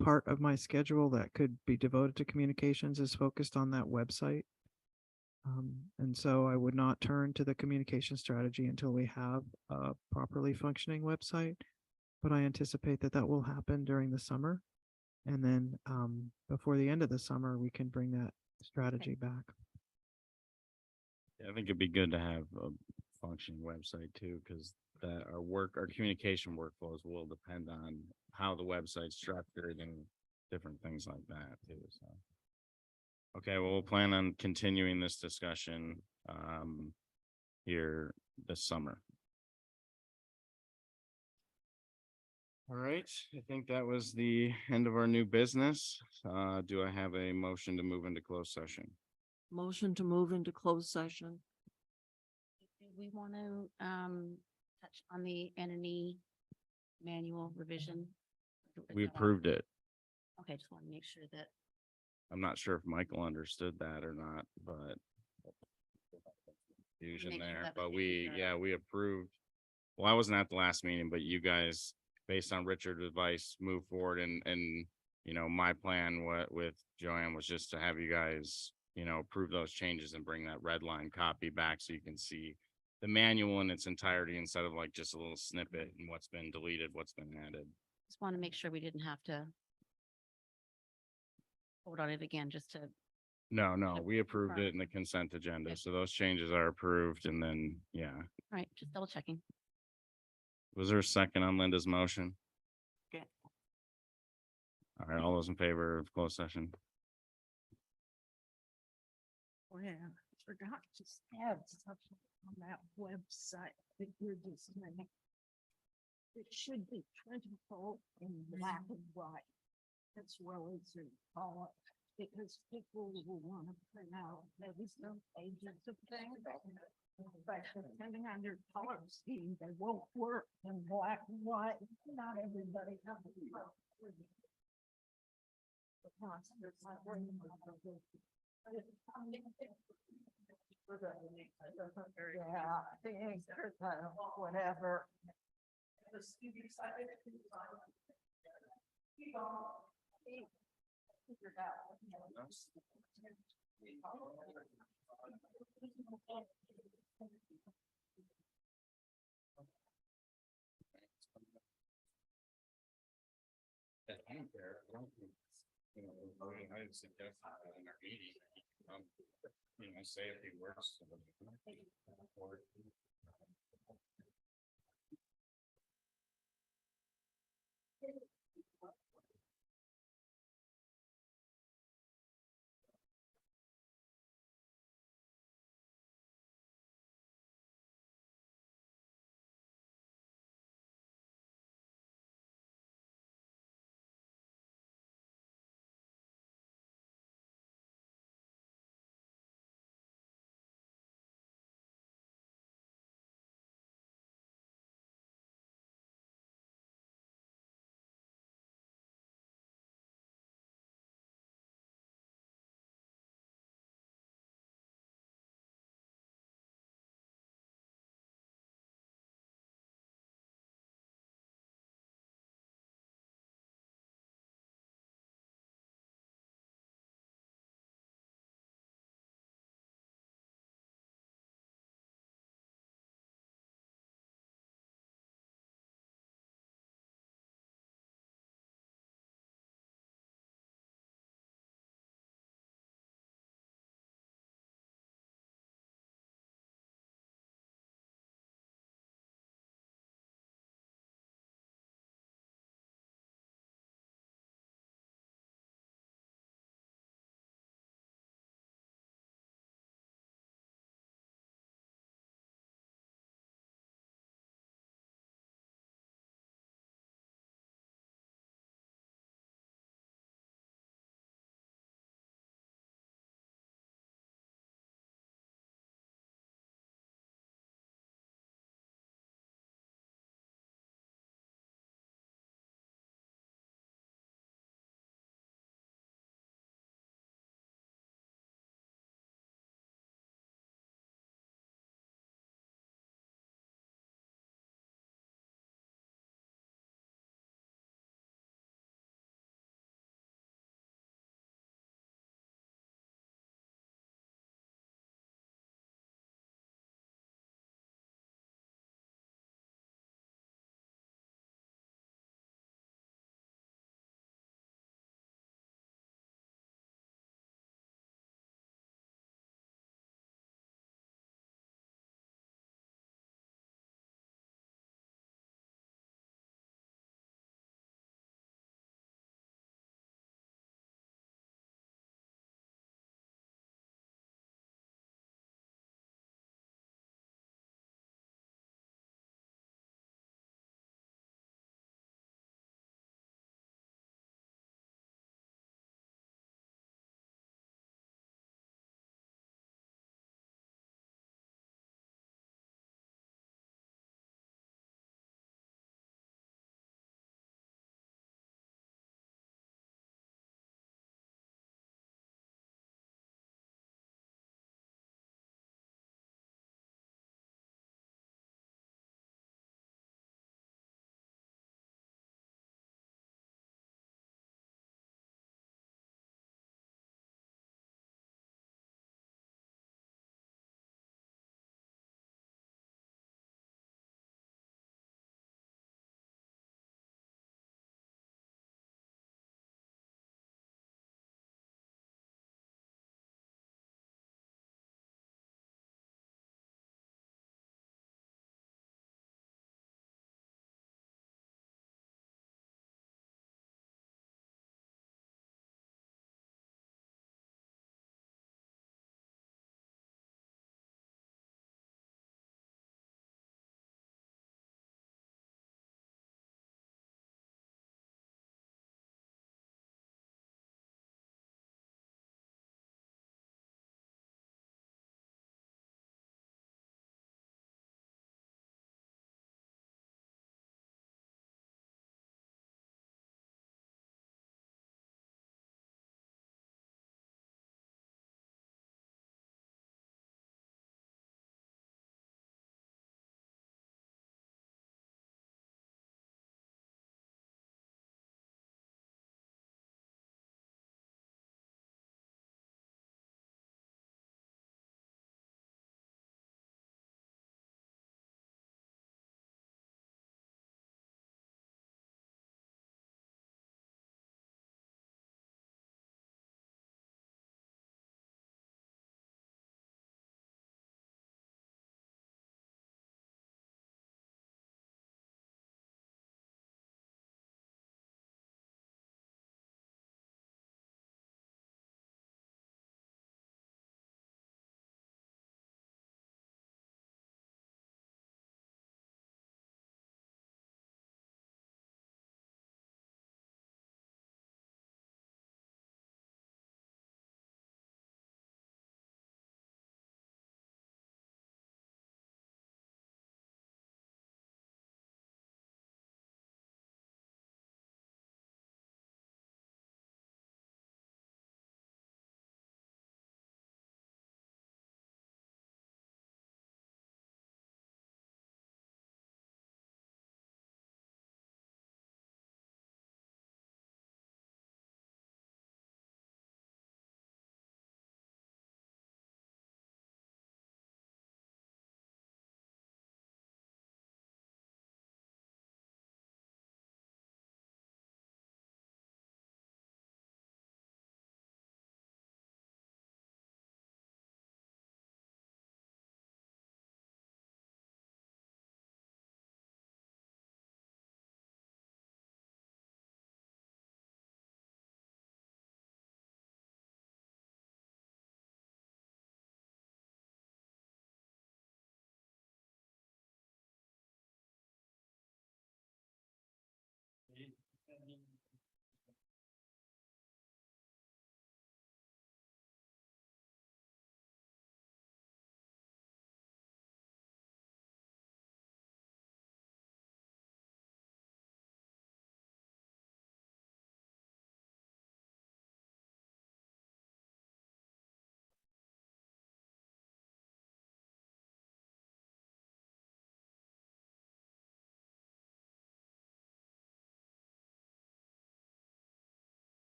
part of my schedule that could be devoted to communications is focused on that website. And so I would not turn to the communication strategy until we have a properly functioning website. But I anticipate that will happen during the summer. And then before the end of the summer, we can bring that strategy back. Yeah, I think it'd be good to have a functioning website too, because our communication workflows will depend on how the website's structured and different things like that too. So, okay, well, we'll plan on continuing this discussion here this summer. All right, I think that was the end of our new business. Do I have a motion to move into closed session? Motion to move into closed session. Do we want to touch on the NNE manual revision? Is We that on? approved it. Okay, just want to make sure that. I'm not sure if Michael understood that or not, but confusion Make sure there, that was but taken care of. we approved. Well, I wasn't at the last meeting, but you guys, based on Richard's advice, move forward and, you know, my plan with Joanne was just to have you guys, you know, approve those changes and bring that red line copy back so you can see the manual in its entirety instead of like just a little snippet and what's been deleted, what's been added. Just want to make sure we didn't have to vote on it again, just to, No, Yep, we approved confirm. it in the consent agenda. Good. So those changes are approved and then, yeah. all right, just double checking. Was there a second on Linda's motion? Okay. All right, all those in favor of closed session? Well, I forgot to add something on that website that you're designing. It should be printable in black and white as well as in color, because people will want to print out maybe some pages of things. But depending on your color scheme, they won't work in black and white. Not everybody has a color. Yeah, things, whatever. I don't care. I don't think, you know, I didn't suggest that in our meeting. You know, say a few words.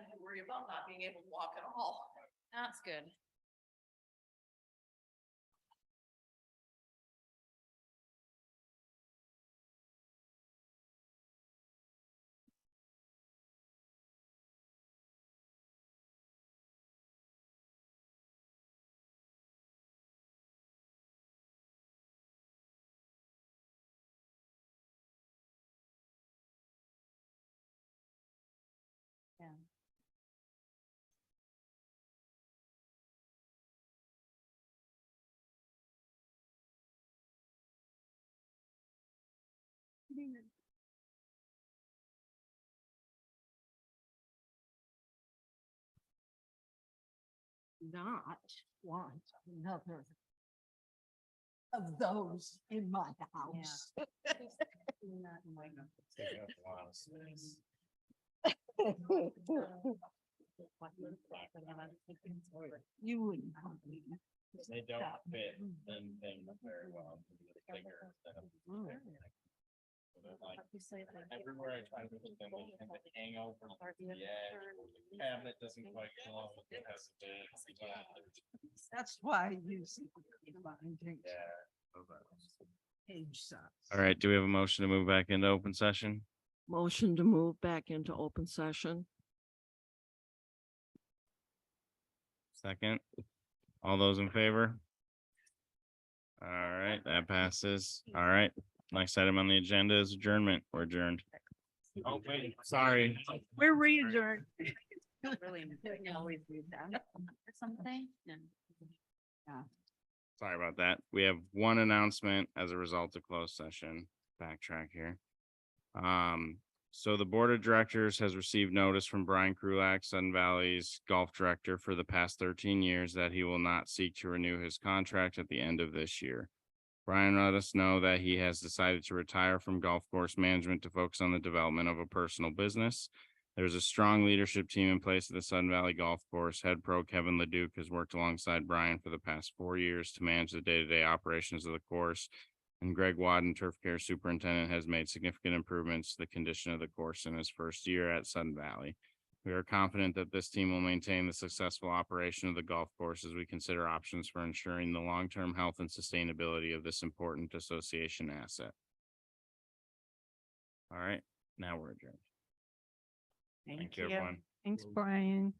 having to worry about not being able to walk at all. That's good. Yeah. Not want another of those in my house. You wouldn't. They don't fit in very well. Bigger everywhere I try to put them, they tend to hang over the edge. Cabinet doesn't quite go along with it. Has a bit. That's why I use. Findings. Yeah. Page size. All right, do we have a motion to move back into open session? Motion to move back into open session. Second, all those in favor? All right, that passes. All right, next item on the agenda is adjournment. We're adjourned. Oh, wait, sorry. We're re-adjourned. Really always do that or something. Yeah. Sorry about that. We have one announcement as a result of closed session. Backtrack here. So the board of directors has received notice from Brian Krulak, Sun Valley's golf director for the past 13 years, that he will not seek to renew his contract at the end of this year. Brian let us know that he has decided to retire from golf course management to focus on the development of a personal business. There's a strong leadership team in place at the Sun Valley Golf Course. Head pro Kevin Leduc has worked alongside Brian for the past 4 years to manage the day-to-day operations of the course. And Greg Wadden, turf care superintendent, has made significant improvements to the condition of the course in his first year at Sun Valley. We are confident that this team will maintain the successful operation of the golf course as we consider options for ensuring the long-term health and sustainability of this important association asset. All right, now we're adjourned. Thank you, everyone. Thanks, Brian.